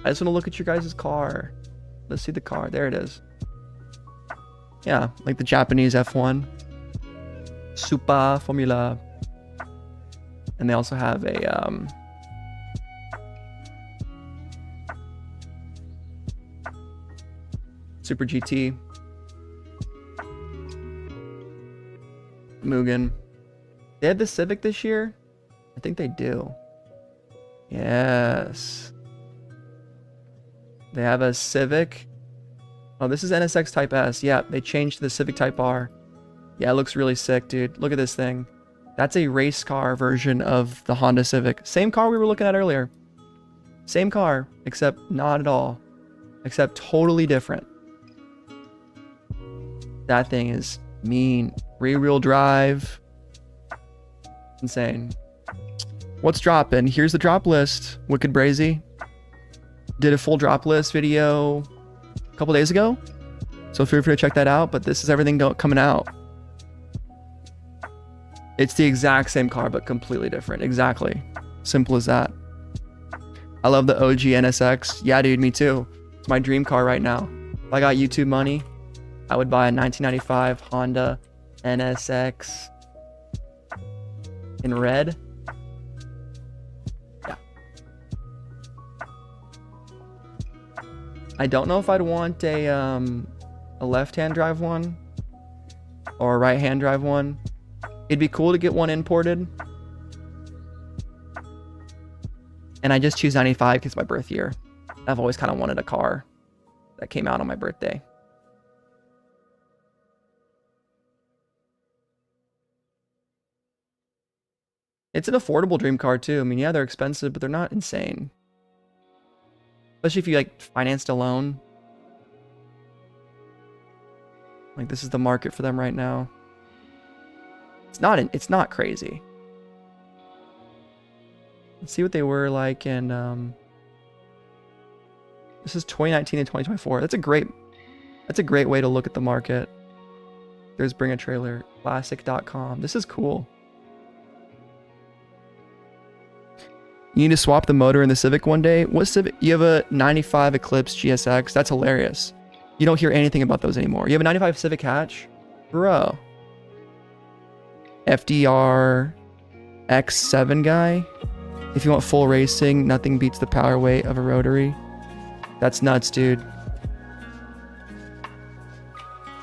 I just want to look at your guys' car. Let's see the car. There it is. Yeah, like the Japanese F1. Super Formula. And they also have a Super GT. Mugen. They have the Civic this year? I think they do. Yes. They have a Civic. Oh, this is NSX Type S. Yeah, they changed to the Civic Type R. Yeah, it looks really sick, dude. Look at this thing. That's a race car version of the Honda Civic. Same car we were looking at earlier. Same car, except not at all. Except totally different. That thing is mean. Rear-wheel drive. Insane. What's dropping? Here's the drop list. Wicked Brazy did a full drop list video a couple days ago, so feel free to check that out. But this is everything coming out. It's the exact same car, but completely different. Exactly. Simple as that. I love the OG NSX. Yeah, dude, me too. It's my dream car right now. If I got YouTube money, I would buy a 1995 Honda NSX in red. Yeah. I don't know if I'd want a left-hand drive one or a right-hand drive one. It'd be cool to get one imported. And I just choose 95 because it's my birth year. I've always kind of wanted a car that came out on my birthday. It's an affordable dream car too. I mean, yeah, they're expensive, but they're not insane. Especially if you like financed a loan. Like this is the market for them right now. It's not crazy. Let's see what they were like in this is 2019 and 2024. That's a great way to look at the market. There's Bring a Trailer, classic.com. This is cool. You need to swap the motor in the Civic one day. What Civic? You have a 95 Eclipse GSX. That's hilarious. You don't hear anything about those anymore. You have a 95 Civic hatch? Bro. FDR X7 guy. If you want full racing, nothing beats the power weight of a rotary. That's nuts, dude.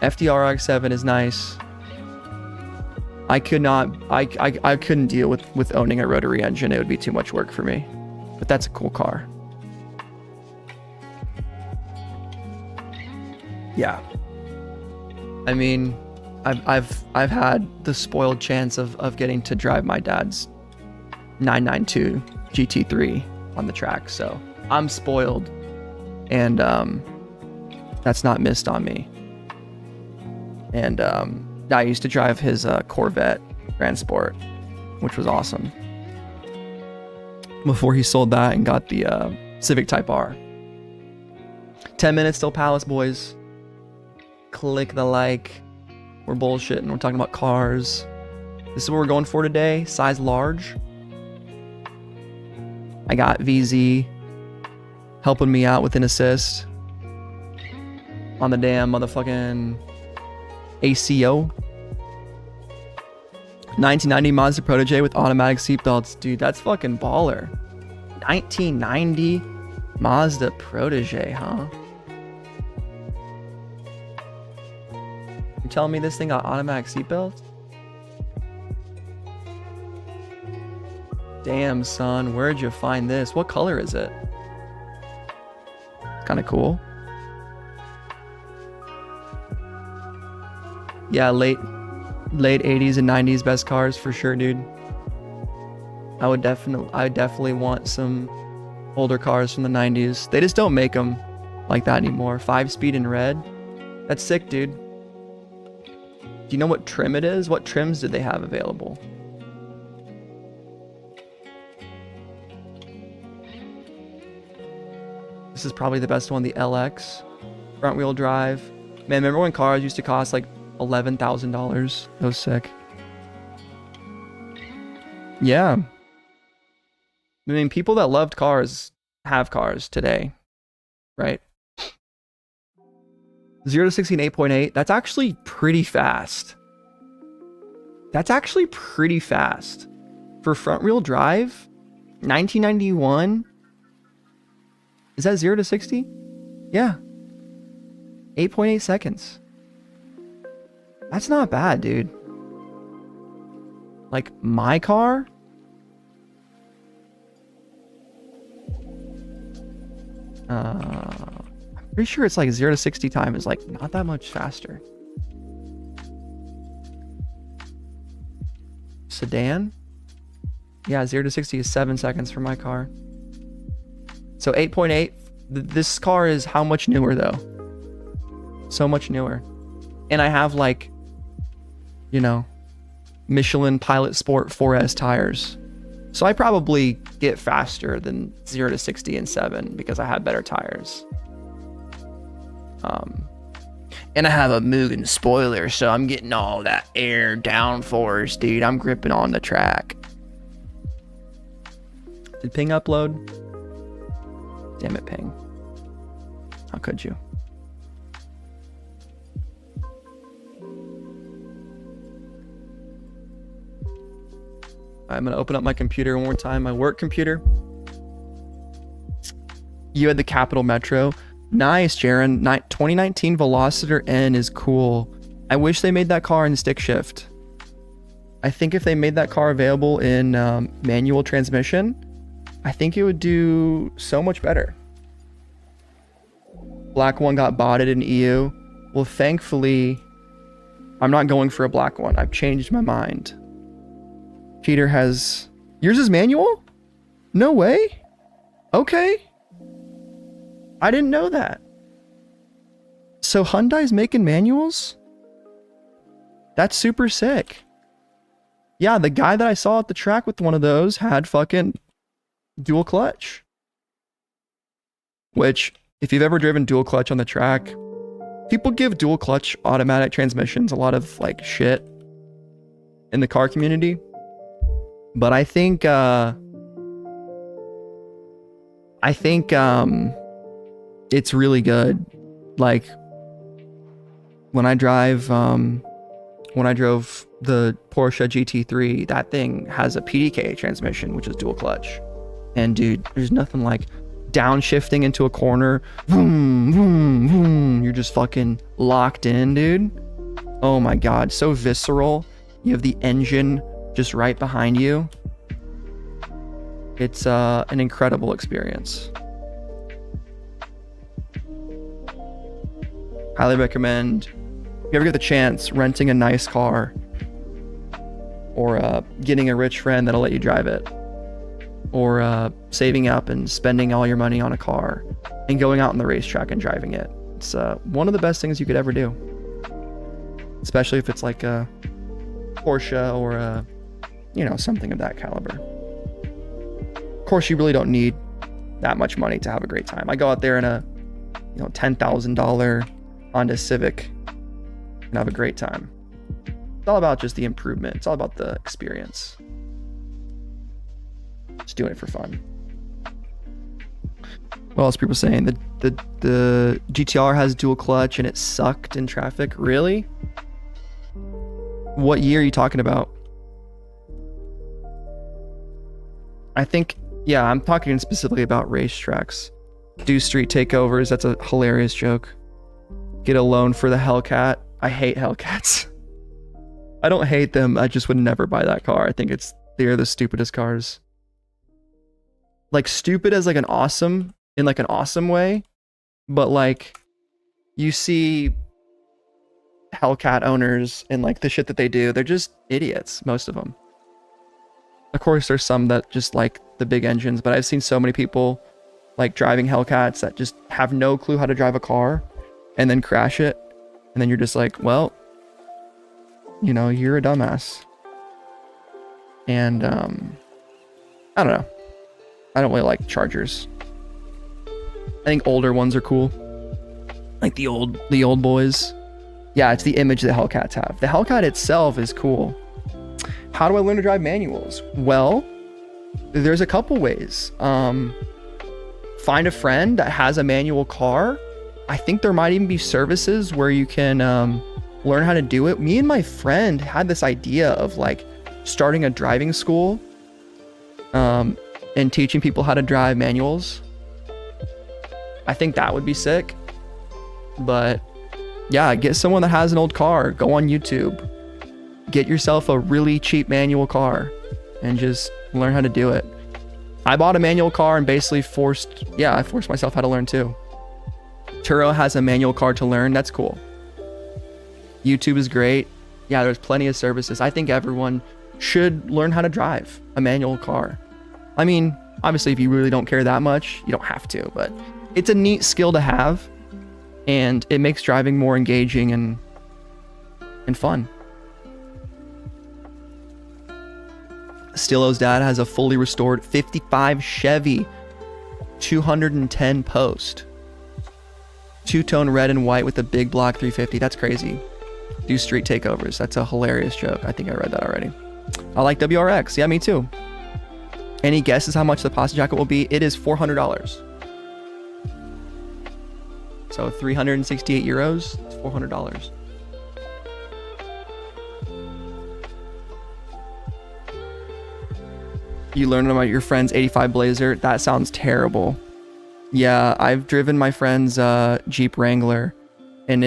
FDR X7 is nice. I couldn't deal with owning a rotary engine. It would be too much work for me. But that's a cool car. Yeah. I mean, I've had the spoiled chance of getting to drive my dad's 992 GT3 on the track, so I'm spoiled, and that's not missed on me. And I used to drive his Corvette Grand Sport, which was awesome, before he sold that and got the Civic Type R. 10 minutes till Palace, boys. Click the like. We're bullshitting. We're talking about cars. This is what we're going for today. Size large. I got VZ helping me out with an assist on the damn motherfucking ACO. 1990 Mazda Protege with automatic seatbelts. Dude, that's fucking baller. 1990 Mazda Protege, huh? You're telling me this thing got automatic seatbelts? Damn, son, where'd you find this? What color is it? It's kind of cool. Yeah, late 80s and 90s best cars for sure, dude. I definitely want some older cars from the 90s. They just don't make them like that anymore. 5-speed in red. That's sick, dude. Do you know what trim it is? What trims did they have available? This is probably the best one, the LX. Front wheel drive. Man, remember when cars used to cost like $11,000. That was sick. Yeah. I mean, people that loved cars have cars today, right? 0 to 60 in 8.8. That's actually pretty fast. That's actually pretty fast. For front wheel drive, 1991. Is that 0 to 60? Yeah. 8.8 seconds. That's not bad, dude. Like, my car? I'm pretty sure it's like 0 to 60 time is like not that much faster. Sedan? Yeah, 0 to 60 is 7 seconds for my car. So 8.8. This car is how much newer though? So much newer. And I have like, you know, Michelin Pilot Sport 4S tires. So I probably get faster than 0 to 60 in 7 because I have better tires. And I have a Mugen spoiler, so I'm getting all that air downforce, dude. I'm gripping on the track. Did Ping upload? Damn it, Ping. How could you? I'm going to open up my computer one more time, my work computer. You had the Capital Metro. Nice, Jaren. 2019 Velociter N is cool. I wish they made that car in stick shift. I think if they made that car available in manual transmission, I think it would do so much better. Black one got botted in EU. Well, thankfully, I'm not going for a black one. I've changed my mind. Peter has... Yours is manual? No way. Okay. I didn't know that. So Hyundai's making manuals? That's super sick. Yeah, the guy that I saw at the track with one of those had fucking dual clutch. Which, if you've ever driven dual clutch on the track, people give dual clutch automatic transmissions a lot of like shit in the car community. But I think it's really good. Like when I drove the Porsche GT3, that thing has a PDK transmission, which is dual clutch. And dude, there's nothing like downshifting into a corner. Vroom, vroom, vroom. You're just fucking locked in, dude. Oh my God, so visceral. You have the engine just right behind you. It's an incredible experience. Highly recommend, if you ever get the chance, renting a nice car or getting a rich friend that'll let you drive it, or saving up and spending all your money on a car and going out on the racetrack and driving it. It's one of the best things you could ever do, especially if it's like a Porsche or a, you know, something of that caliber. Of course, you really don't need that much money to have a great time. I go out there in a, you know, $10,000 Honda Civic and have a great time. It's all about just the improvement. It's all about the experience. Just doing it for fun. What else are people saying? The GTR has dual clutch and it sucked in traffic. Really? What year are you talking about? I think, yeah, I'm talking specifically about racetracks. Do street takeovers. That's a hilarious joke. Get a loan for the Hellcat. I hate Hellcats. I don't hate them. I just would never buy that car. I think they're the stupidest cars. Like stupid as like an awesome, in like an awesome way. But like you see Hellcat owners and like the shit that they do, they're just idiots, most of them. Of course, there's some that just like the big engines, but I've seen so many people like driving Hellcats that just have no clue how to drive a car and then crash it. And then you're just like, well, you know, you're a dumbass. And I don't know. I don't really like Chargers. I think older ones are cool. Like the old boys. Yeah, it's the image that Hellcats have. The Hellcat itself is cool. How do I learn to drive manuals? Well, there's a couple ways. Find a friend that has a manual car. I think there might even be services where you can learn how to do it. Me and my friend had this idea of like starting a driving school and teaching people how to drive manuals. I think that would be sick. But yeah, get someone that has an old car. Go on YouTube. Get yourself a really cheap manual car and just learn how to do it. I bought a manual car and basically forced myself how to learn too. Turo has a manual car to learn. That's cool. YouTube is great. Yeah, there's plenty of services. I think everyone should learn how to drive a manual car. I mean, obviously, if you really don't care that much, you don't have to, but it's a neat skill to have, and it makes driving more engaging and fun. Stillo's dad has a fully restored 55 Chevy 210 post. Two-tone red and white with a big block 350. That's crazy. Do street takeovers. That's a hilarious joke. I think I read that already. I like WRX. Yeah, me too. Any guesses how much the pasta jacket will be? It is $400. So 368 euros. It's $400. You learned about your friend's 85 Blazer. That sounds terrible. Yeah, I've driven my friend's Jeep Wrangler, and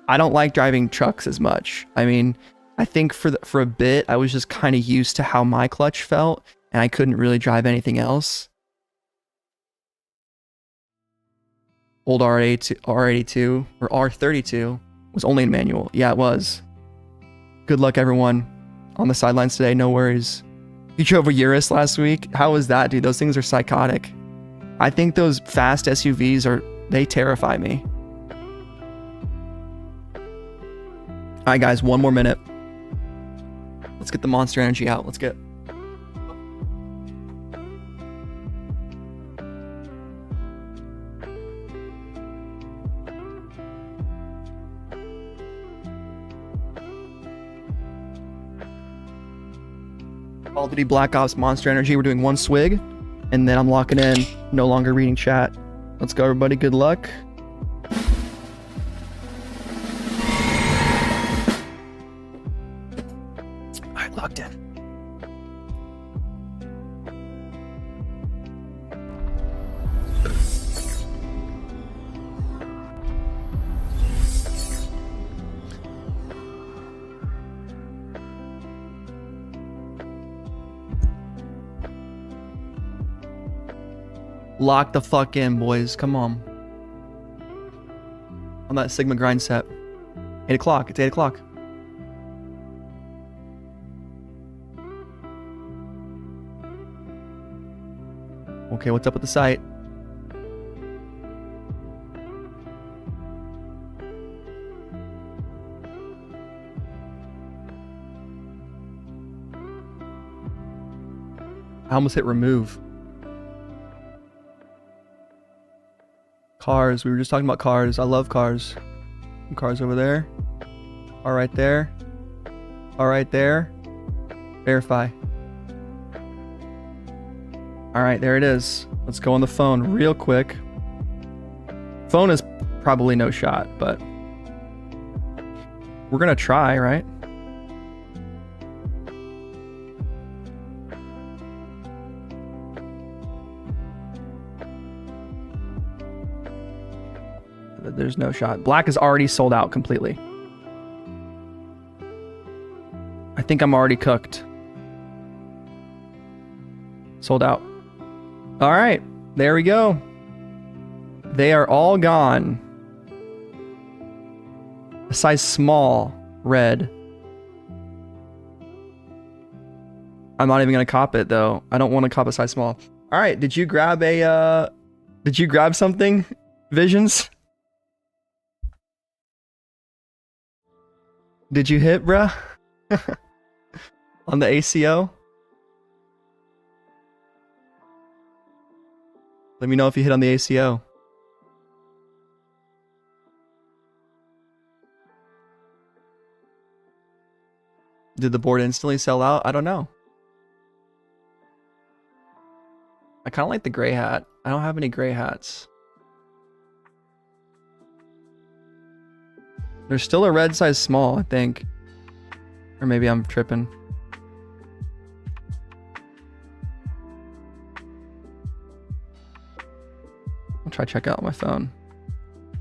I don't like driving trucks as much. I mean, I think for a bit, I was just kind of used to how my clutch felt, and I couldn't really drive anything else. Old R82 or R32 was only in manual. Yeah, it was. Good luck, everyone. On the sidelines today, no worries. You drove a Urus last week? How was that, dude? Those things are psychotic. I think those fast SUVs they terrify me. All right, guys, one more minute. Let's get the Monster Energy out. Let's get. Call of Duty Black Ops Monster Energy. We're doing one swig, and then I'm locking in. No longer reading chat. Let's go, everybody. Good luck. All right, locked in. Lock the fuck in, boys. Come on. On that Sigma grind set. 8 o'clock. It's 8 o'clock. Okay, what's up with the site? I almost hit remove. Cars. We were just talking about cars. I love cars. Cars over there. All right there. All right there. Verify. All right, there it is. Let's go on the phone real quick. Phone is probably no shot, but we're gonna try, right? There's no shot. Black is already sold out completely. I think I'm already cooked. Sold out. All right, there we go. They are all gone. A size small, red. I'm not even gonna cop it though. I don't want to cop a size small. All right, did you grab something? Visions? Did you hit, bruh? On the ACO? Let me know if you hit on the ACO. Did the board instantly sell out? I don't know. I kind of like the gray hat. I don't have any gray hats. There's still a red size small, I think. Or maybe I'm tripping. I'll try to check it out on my phone.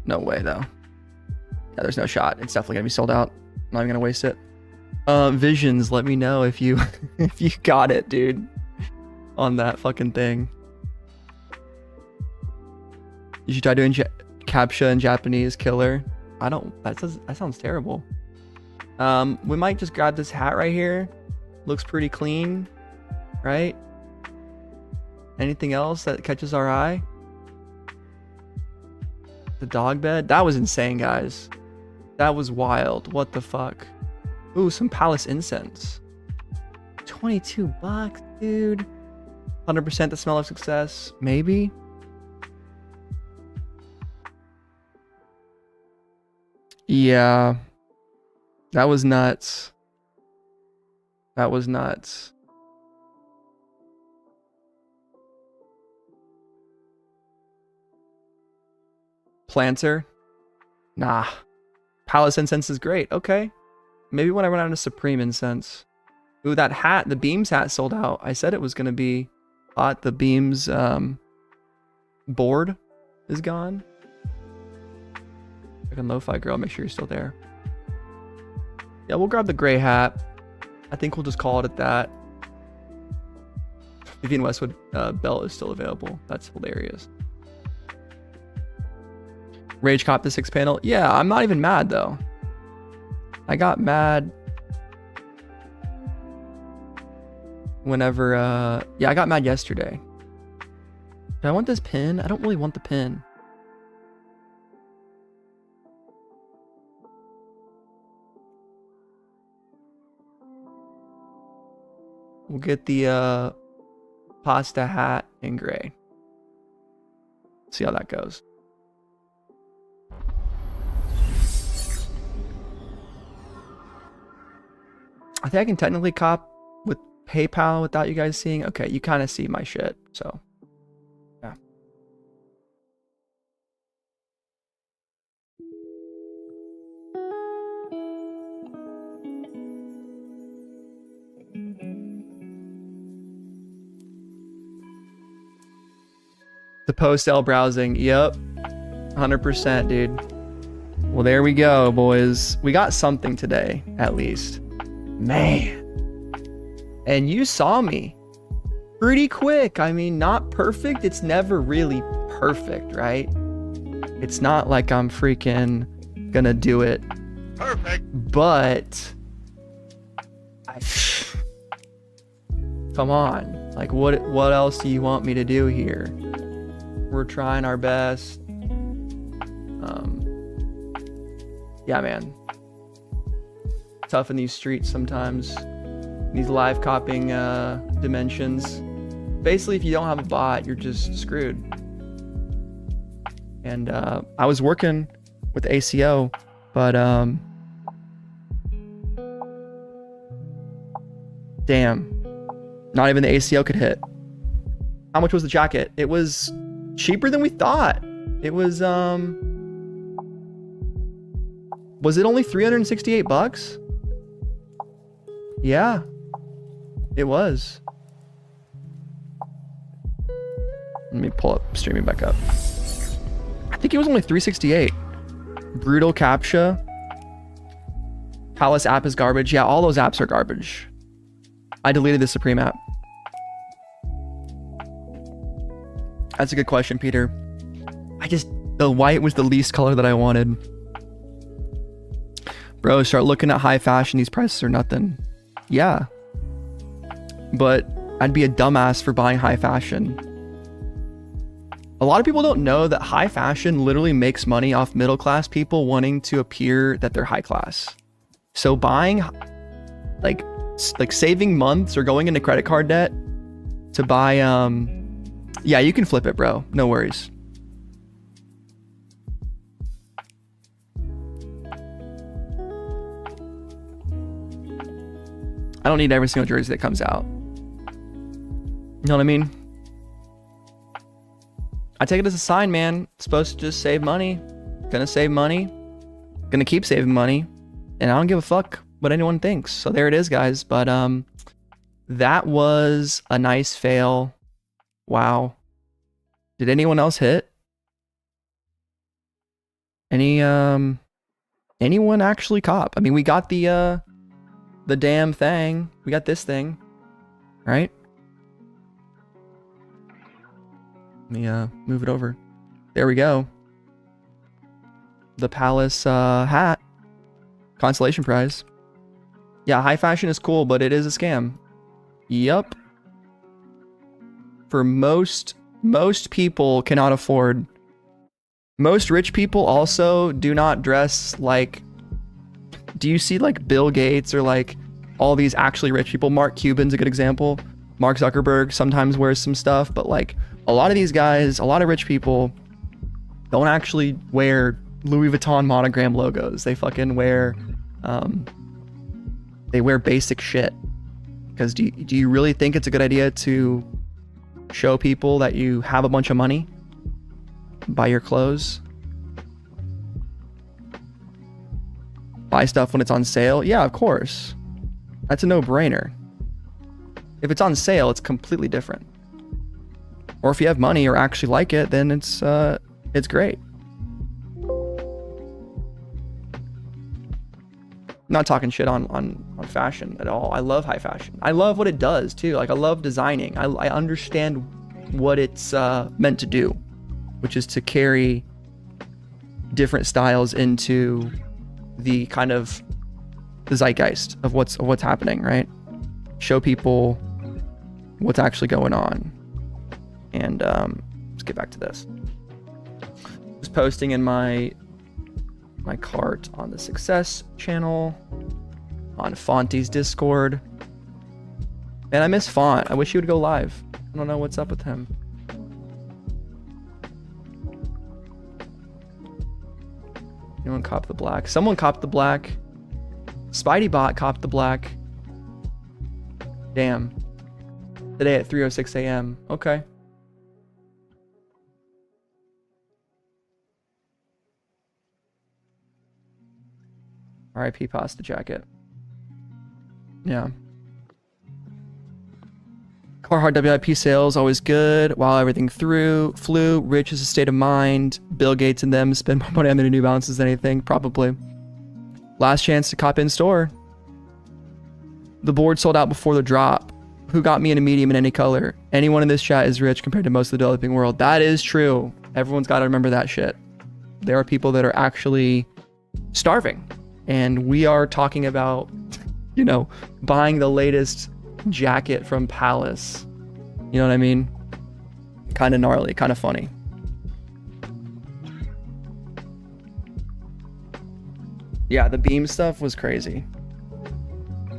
No way, though. Yeah, there's no shot. It's definitely going to be sold out. I'm not even going to waste it. Visions, let me know if you if you got it, dude. On that fucking thing. You should try doing captcha in Japanese, killer. I don't, that sounds terrible. We might just grab this hat right here. Looks pretty clean, right? Anything else that catches our eye? The dog bed? That was insane, guys. That was wild. What the fuck? Ooh, some Palace incense. 22 bucks, dude. 100% the smell of success. Maybe? Yeah. That was nuts. That was nuts. Planter? Nah. Palace incense is great. Okay. Maybe when I run out of Supreme incense. Ooh, that hat, the Beams hat sold out. I said it was going to be hot. The Beams board is gone. Fucking Lo-Fi girl, make sure you're still there. Yeah, we'll grab the gray hat. I think we'll just call it at that. Vivian Westwood belt is still available. That's hilarious. Rage cop the 6 panel. Yeah, I'm not even mad though. I got mad whenever yeah, I got mad yesterday. Do I want this pin? I don't really want the pin. We'll get the pasta hat in gray. See how that goes. I think I can technically cop with PayPal without you guys seeing. Okay, you kind of see my shit, so yeah. The post-L browsing, yep, 100%, dude. Well, there we go, boys. We got something today, at least. Man. And you saw me pretty quick. I mean, not perfect. It's never really perfect, right? It's not like I'm freaking gonna do it perfect. But come on. Like, what else do you want me to do here? We're trying our best. Yeah, man. Tough in these streets sometimes. These live copying dimensions. Basically, if you don't have a bot, you're just screwed. And I was working with ACO, but damn, not even the ACO could hit. How much was the jacket? It was cheaper than we thought. It was it only 368 bucks? Yeah, it was. Let me pull up streaming back up. I think it was only 368. Brutal CAPTCHA. Palace app is garbage. Yeah, all those apps are garbage. I deleted the Supreme app. That's a good question, Peter. The white was the least color that I wanted. Bro, start looking at high fashion. These prices are nothing. Yeah. But I'd be a dumbass for buying high fashion. A lot of people don't know that high fashion literally makes money off middle class people wanting to appear that they're high class. So buying, like saving months or going into credit card debt to buy, yeah, you can flip it, bro. No worries. I don't need every single jersey that comes out. You know what I mean? I take it as a sign, man. It's supposed to just save money. Gonna save money. Gonna keep saving money. And I don't give a fuck what anyone thinks. So there it is, guys. But that was a nice fail. Wow. Did anyone else hit? Anyone actually cop? I mean, we got the damn thing. We got this thing, right? Let me move it over. There we go. The Palace hat. Consolation prize. Yeah, high fashion is cool, but it is a scam. Yup. For most people cannot afford. Most rich people also do not dress like. Do you see like Bill Gates or like all these actually rich people? Mark Cuban's a good example. Mark Zuckerberg sometimes wears some stuff, but like a lot of these guys, a lot of rich people don't actually wear Louis Vuitton monogram logos. They fucking wear, they wear basic shit. Because do you really think it's a good idea to show people that you have a bunch of money? Buy your clothes? Buy stuff when it's on sale? Yeah, of course. That's a no-brainer. If it's on sale, it's completely different. Or if you have money or actually like it, then it's great. Not talking shit on fashion at all. I love high fashion. I love what it does too. Like I love designing. I understand what it's meant to do, which is to carry different styles into the kind of the zeitgeist of what's happening, right? Show people what's actually going on. And let's get back to this. Just posting in my cart on the Success channel, on Fonty's Discord. And I miss Font. I wish he would go live. I don't know what's up with him. Anyone cop the black? Someone copped the black. Spidey Bot copped the black. Damn. Today at 3:06 a.m. Okay. RIP Pasta Jacket. Yeah. Carhartt WIP sales, always good. While everything flew. Rich is a state of mind. Bill Gates and them spend more money on their New Balances than anything. Probably. Last chance to cop in store. The board sold out before the drop. Who got me in a medium in any color? Anyone in this chat is rich compared to most of the developing world. That is true. Everyone's got to remember that shit. There are people that are actually starving. And we are talking about, you know, buying the latest jacket from Palace. You know what I mean? Kind of gnarly, kind of funny. Yeah, the beam stuff was crazy.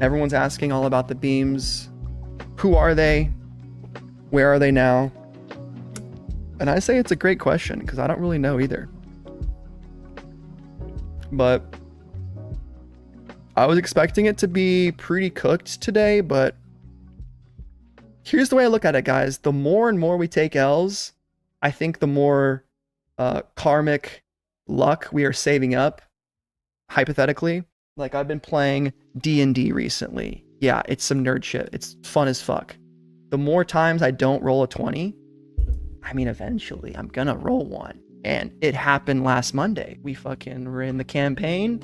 Everyone's asking all about the beams. Who are they? Where are they now? And I say it's a great question because I don't really know either. But I was expecting it to be pretty cooked today, but here's the way I look at it, guys. The more and more we take L's, I think the more karmic luck we are saving up, hypothetically. Like I've been playing D&D recently. Yeah, it's some nerd shit. It's fun as fuck. The more times I don't roll a 20, I mean, eventually I'm gonna roll one. And it happened last Monday. We fucking were in the campaign.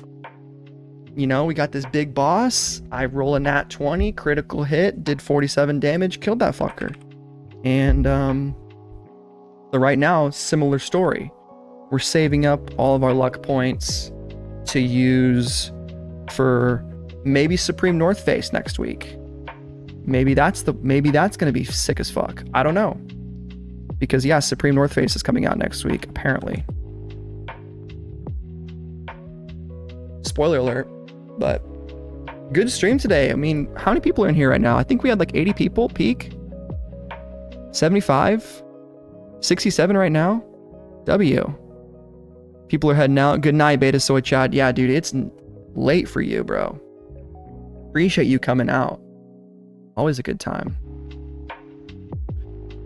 You know, we got this big boss. I roll a nat 20, critical hit, did 47 damage, killed that fucker. And so right now, similar story. We're saving up all of our luck points to use for maybe Supreme North Face next week. Maybe that's gonna be sick as fuck. I don't know. Because yeah, Supreme North Face is coming out next week, apparently. Spoiler alert. But good stream today. I mean, how many people are in here right now? I think we had like 80 people peak. 75? 67 right now? W. People are heading out. Good night, Beta Soy Chat. Yeah, dude, it's late for you, bro. Appreciate you coming out. Always a good time.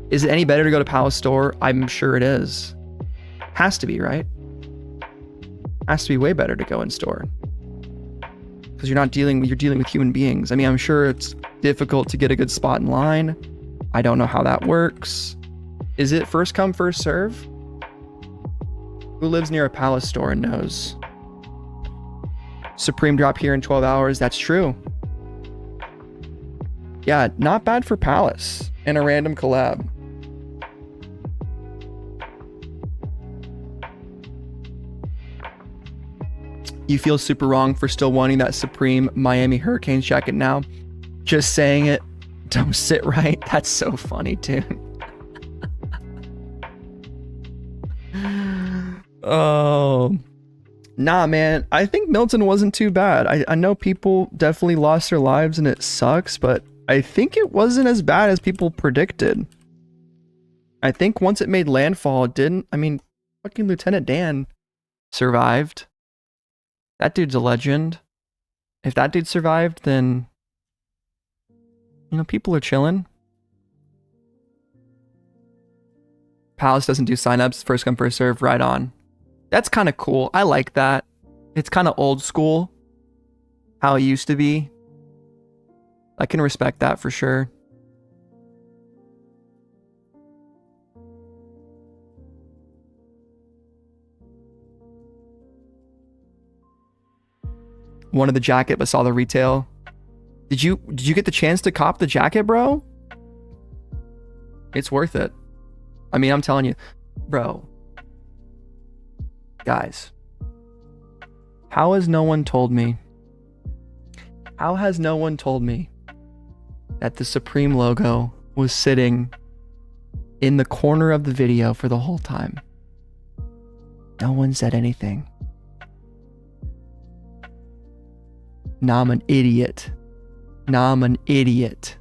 Is it any better to go to Palace store? I'm sure it is. Has to be, right? Has to be way better to go in store. Because you're dealing with human beings. I mean, I'm sure it's difficult to get a good spot in line. I don't know how that works. Is it first come, first serve? Who lives near a Palace store and knows? Supreme drop here in 12 hours. That's true. Yeah, not bad for Palace and a random collab. You feel super wrong for still wanting that Supreme Miami Hurricanes jacket now. Just saying it don't sit right. That's so funny, dude. Oh, nah, man. I think Milton wasn't too bad. I know people definitely lost their lives and it sucks, but I think it wasn't as bad as people predicted. I think once it made landfall, it didn't. I mean, fucking Lieutenant Dan survived. That dude's a legend. If that dude survived, then, you know, people are chilling. Palace doesn't do signups, first come, first serve, right on. That's kind of cool. I like that. It's kind of old school, how it used to be. I can respect that for sure. Wanted the jacket but saw the retail. Did you get the chance to cop the jacket, bro? It's worth it. I mean, I'm telling you, bro. Guys, how has no one told me? How has no one told me that the Supreme logo was sitting in the corner of the video for the whole time? No one said anything. Nah, I'm an idiot. Nah, I'm an idiot.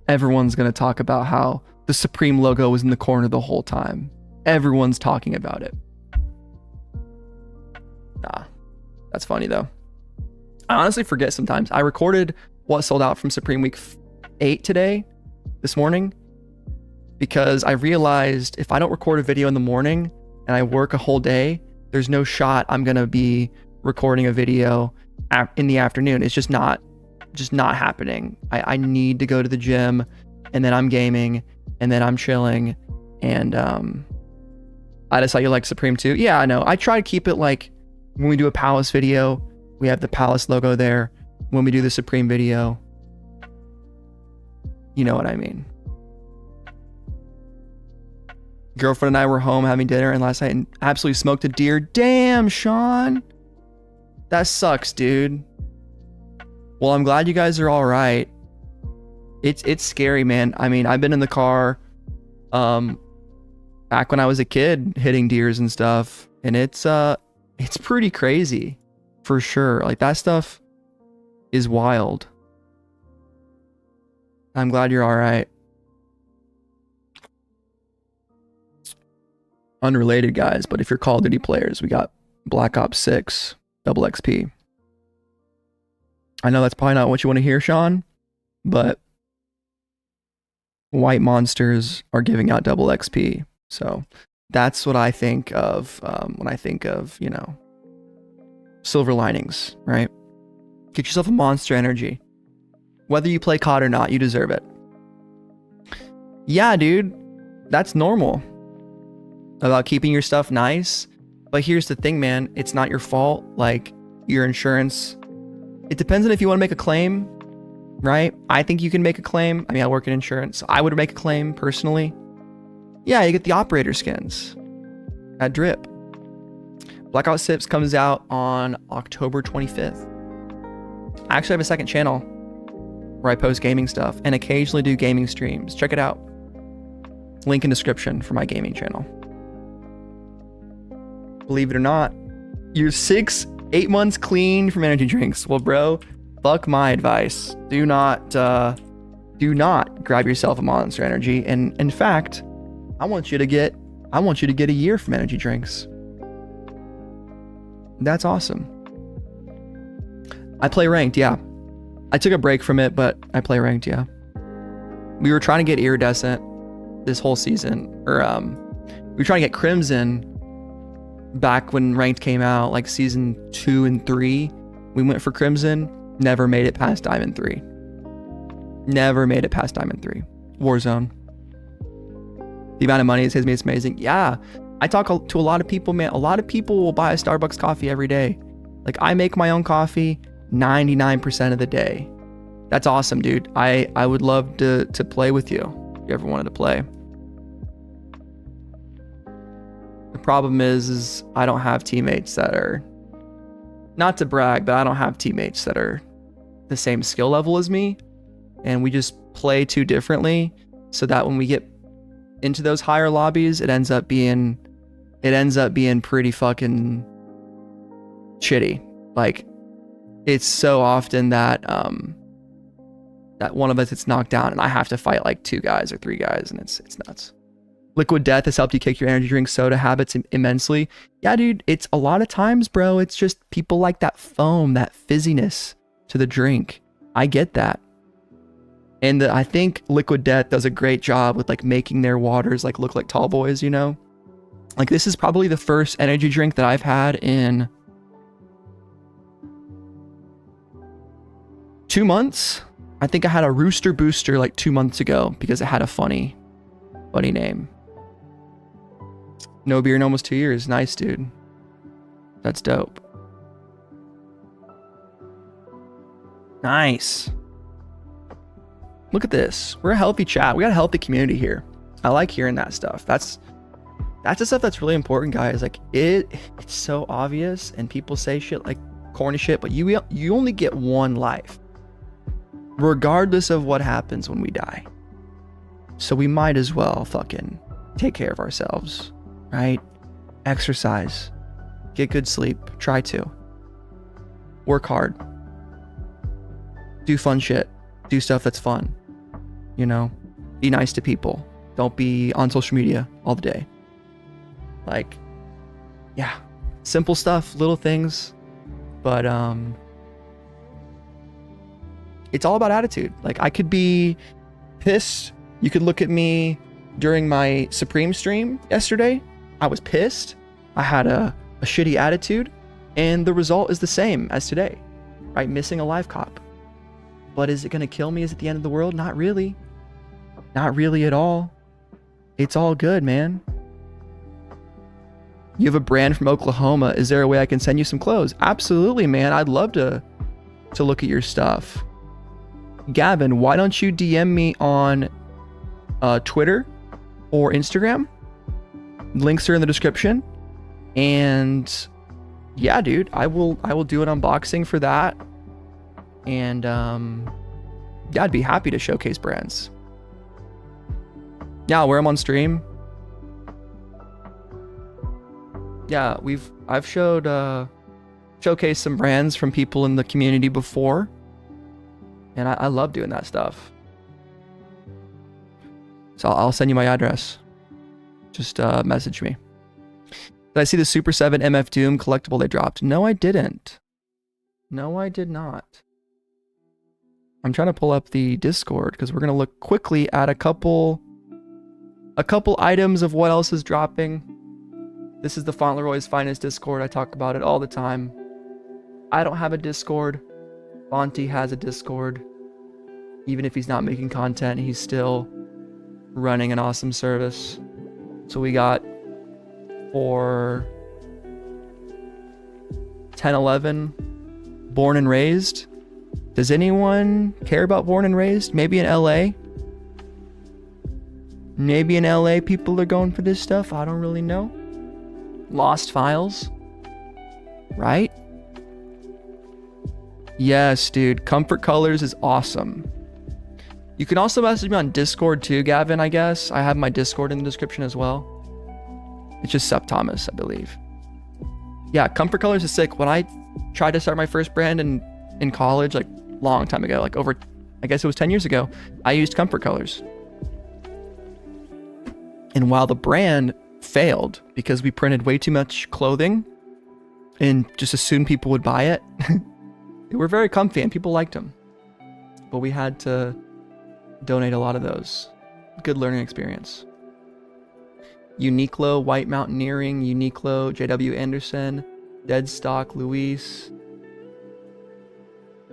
Everyone's gonna talk about how the Supreme logo was in the corner the whole time. Everyone's talking about it. Nah, that's funny though. I honestly forget sometimes. I recorded what sold out from Supreme Week 8 today, this morning, because I realized if I don't record a video in the morning and I work a whole day, there's no shot I'm gonna be recording a video in the afternoon. It's just not happening. I need to go to the gym, and then I'm gaming, and then I'm chilling, and I just saw you like Supreme too. Yeah, I know. I try to keep it like when we do a Palace video, we have the Palace logo there. When we do the Supreme video, you know what I mean. Girlfriend and I were home having dinner and last night and absolutely smoked a deer. Damn, Sean. That sucks, dude. Well, I'm glad you guys are all right. It's scary, man. I mean, I've been in the car back when I was a kid hitting deers and stuff, and it's pretty crazy for sure. Like, that stuff is wild. I'm glad you're all right. Unrelated, guys, but if you're Call of Duty players, we got Black Ops 6 double XP. I know that's probably not what you want to hear, Sean, but white monsters are giving out double XP. So that's what I think of when I think of, you know, silver linings, right? Get yourself a monster energy. Whether you play COD or not, you deserve it. Yeah, dude, that's normal. About keeping your stuff nice. But here's the thing, man. It's not your fault. Like, your insurance, it depends on if you want to make a claim, right? I think you can make a claim. I mean, I work in insurance, so I would make a claim personally. Yeah, you get the operator skins at Drip. Black Ops 6 comes out on October 25th. I actually have a second channel where I post gaming stuff and occasionally do gaming streams. Check it out. Link in description for my gaming channel. Believe it or not, you're 8 months clean from energy drinks. Well, bro, fuck my advice. Do not grab yourself a Monster Energy. And in fact, I want you to get a year from energy drinks. That's awesome. I play ranked, yeah. I took a break from it, but I play ranked, yeah. We were trying to get iridescent this whole season, or we were trying to get crimson back when ranked came out, like season 2 and 3. We went for crimson, never made it past diamond 3. Never made it past diamond 3. Warzone. The amount of money it saves me, it's amazing. Yeah, I talk to a lot of people, man. A lot of people will buy a Starbucks coffee every day. Like, I make my own coffee 99% of the day. That's awesome, dude. I would love to play with you if you ever wanted to play. The problem is I don't have teammates that are, not to brag, but I don't have teammates that are the same skill level as me, and we just play too differently, so that when we get into those higher lobbies, it ends up being pretty fucking shitty. Like, it's so often that that one of us gets knocked down and I have to fight like 2 guys or 3 guys, and it's nuts. Liquid Death has helped you kick your energy drink soda habits immensely. Yeah, dude, it's a lot of times, bro, it's just people like that foam, that fizziness to the drink. I get that. And I think Liquid Death does a great job with like making their waters like look like tall boys, you know? Like, this is probably the first energy drink that I've had in 2 months. I think I had a Rooster Booster like 2 months ago because it had a funny name. No beer in almost 2 years. Nice, dude. That's dope. Nice. Look at this. We're a healthy chat. We got a healthy community here. I like hearing that stuff. That's the stuff that's really important, guys. Like, it's so obvious, and people say shit like corny shit, but you only get one life, regardless of what happens when we die. So we might as well fucking take care of ourselves, right? Exercise, get good sleep, try to work hard, do fun shit, do stuff that's fun, you know, be nice to people. Don't be on social media all the day. Like, yeah, simple stuff, little things, but it's all about attitude. Like, I could be pissed. You could look at me during my Supreme stream yesterday. I was pissed. I had a shitty attitude, and the result is the same as today, right? Missing a live cop. But is it going to kill me? Is it the end of the world? Not really. Not really at all. It's all good, man. You have a brand from Oklahoma. Is there a way I can send you some clothes? Absolutely, man. I'd love to look at your stuff. Gavin, why don't you DM me on Twitter or Instagram? Links are in the description. And yeah, dude, I will do an unboxing for that. And yeah, I'd be happy to showcase brands. Yeah, I'll wear them on stream. Yeah, I've showcased some brands from people in the community before, and I love doing that stuff. So I'll send you my address. Just message me. Did I see the Super 7 MF Doom collectible they dropped? No, I didn't. No, I did not. I'm trying to pull up the Discord because we're gonna look quickly at a couple items of what else is dropping. This is the Fauntleroy's Finest Discord. I talk about it all the time. I don't have a Discord. Fonty has a Discord. Even if he's not making content, he's still running an awesome service. So we got for 1011 Born and Raised. Does anyone care about Born and Raised? Maybe in LA? Maybe in LA people are going for this stuff. I don't really know. Lost Files, right? Yes, dude. Comfort Colors is awesome. You can also message me on Discord too, Gavin, I guess. I have my Discord in the description as well. It's just SupThomas, I believe. Yeah, Comfort Colors is sick. When I tried to start my first brand in college, like long time ago, like over, I guess it was 10 years ago, I used Comfort Colors. And while the brand failed because we printed way too much clothing and just assumed people would buy it, They were very comfy and people liked them. But we had to donate a lot of those. Good learning experience. Uniqlo, White Mountaineering, Uniqlo, JW Anderson, Deadstock, Luis,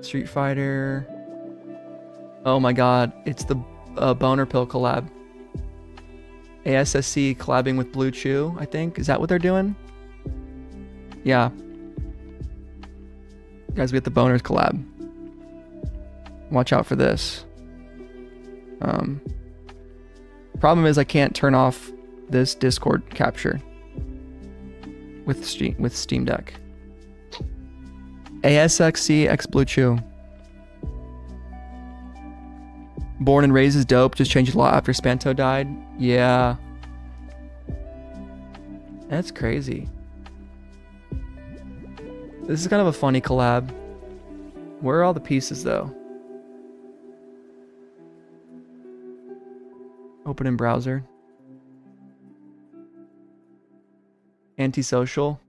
Street Fighter. Oh my god, it's the Boner Pill collab. ASSC collabing with Blue Chew, I think. Is that what they're doing? Yeah. Guys, we get the Boners collab. Watch out for this. Problem is I can't turn off this Discord capture with Steam Deck. ASXC X Blue Chew. Born and raised is dope, just changed a lot after Spanto died. Yeah. That's crazy. This is kind of a funny collab. Where are all the pieces though? Open in browser. Antisocial.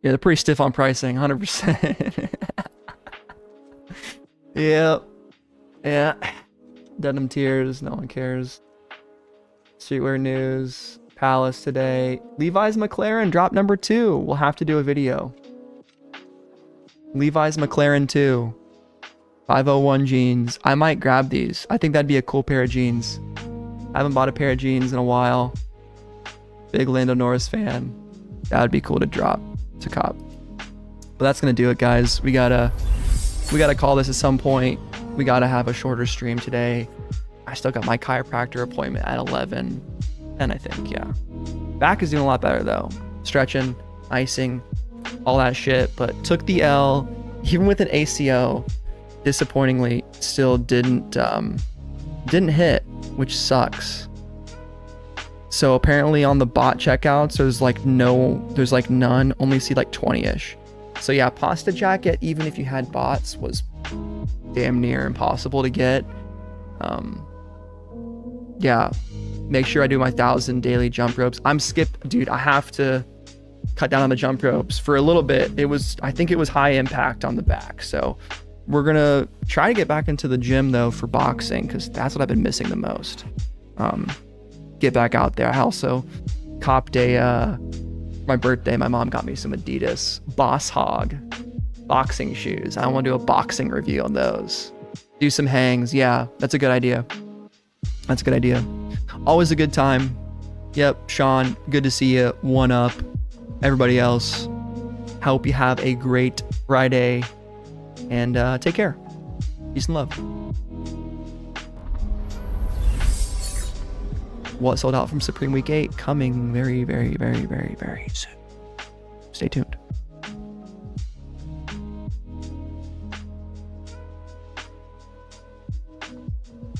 Yeah, they're pretty stiff on pricing, 100%. Yep. Yeah. Denim Tears, no one cares. Streetwear News. Palace today. Levi's McLaren drop number 2. We'll have to do a video. Levi's McLaren 2. 501 jeans. I might grab these. I think that'd be a cool pair of jeans. I haven't bought a pair of jeans in a while. Big Lando Norris fan. That would be cool to drop. To cop. But that's gonna do it, guys. We gotta call this at some point. We gotta have a shorter stream today. I still got my chiropractor appointment at 11, and I think, yeah, back is doing a lot better though. Stretching, icing, all that shit. But took the L, even with an ACO. Disappointingly, still didn't hit, which sucks. So apparently on the bot checkouts, there's like none, only see like 20-ish. So yeah, pasta jacket, even if you had bots, was damn near impossible to get. Yeah, make sure I do my 1,000 daily jump ropes. Dude, I have to cut down on the jump ropes for a little bit. I think it was high impact on the back. So we're gonna try to get back into the gym though for boxing, because that's what I've been missing the most. Get back out there. I also copped my birthday, my mom got me some Adidas Boss Hog boxing shoes. I want to do a boxing review on those. Do some hangs. Yeah, that's a good idea. That's a good idea. Always a good time. Yep, Sean, good to see you. One up. Everybody else, hope you have a great Friday, and take care. Peace and love. What sold out from Supreme Week 8 coming very, very, very, very, very soon. Stay tuned.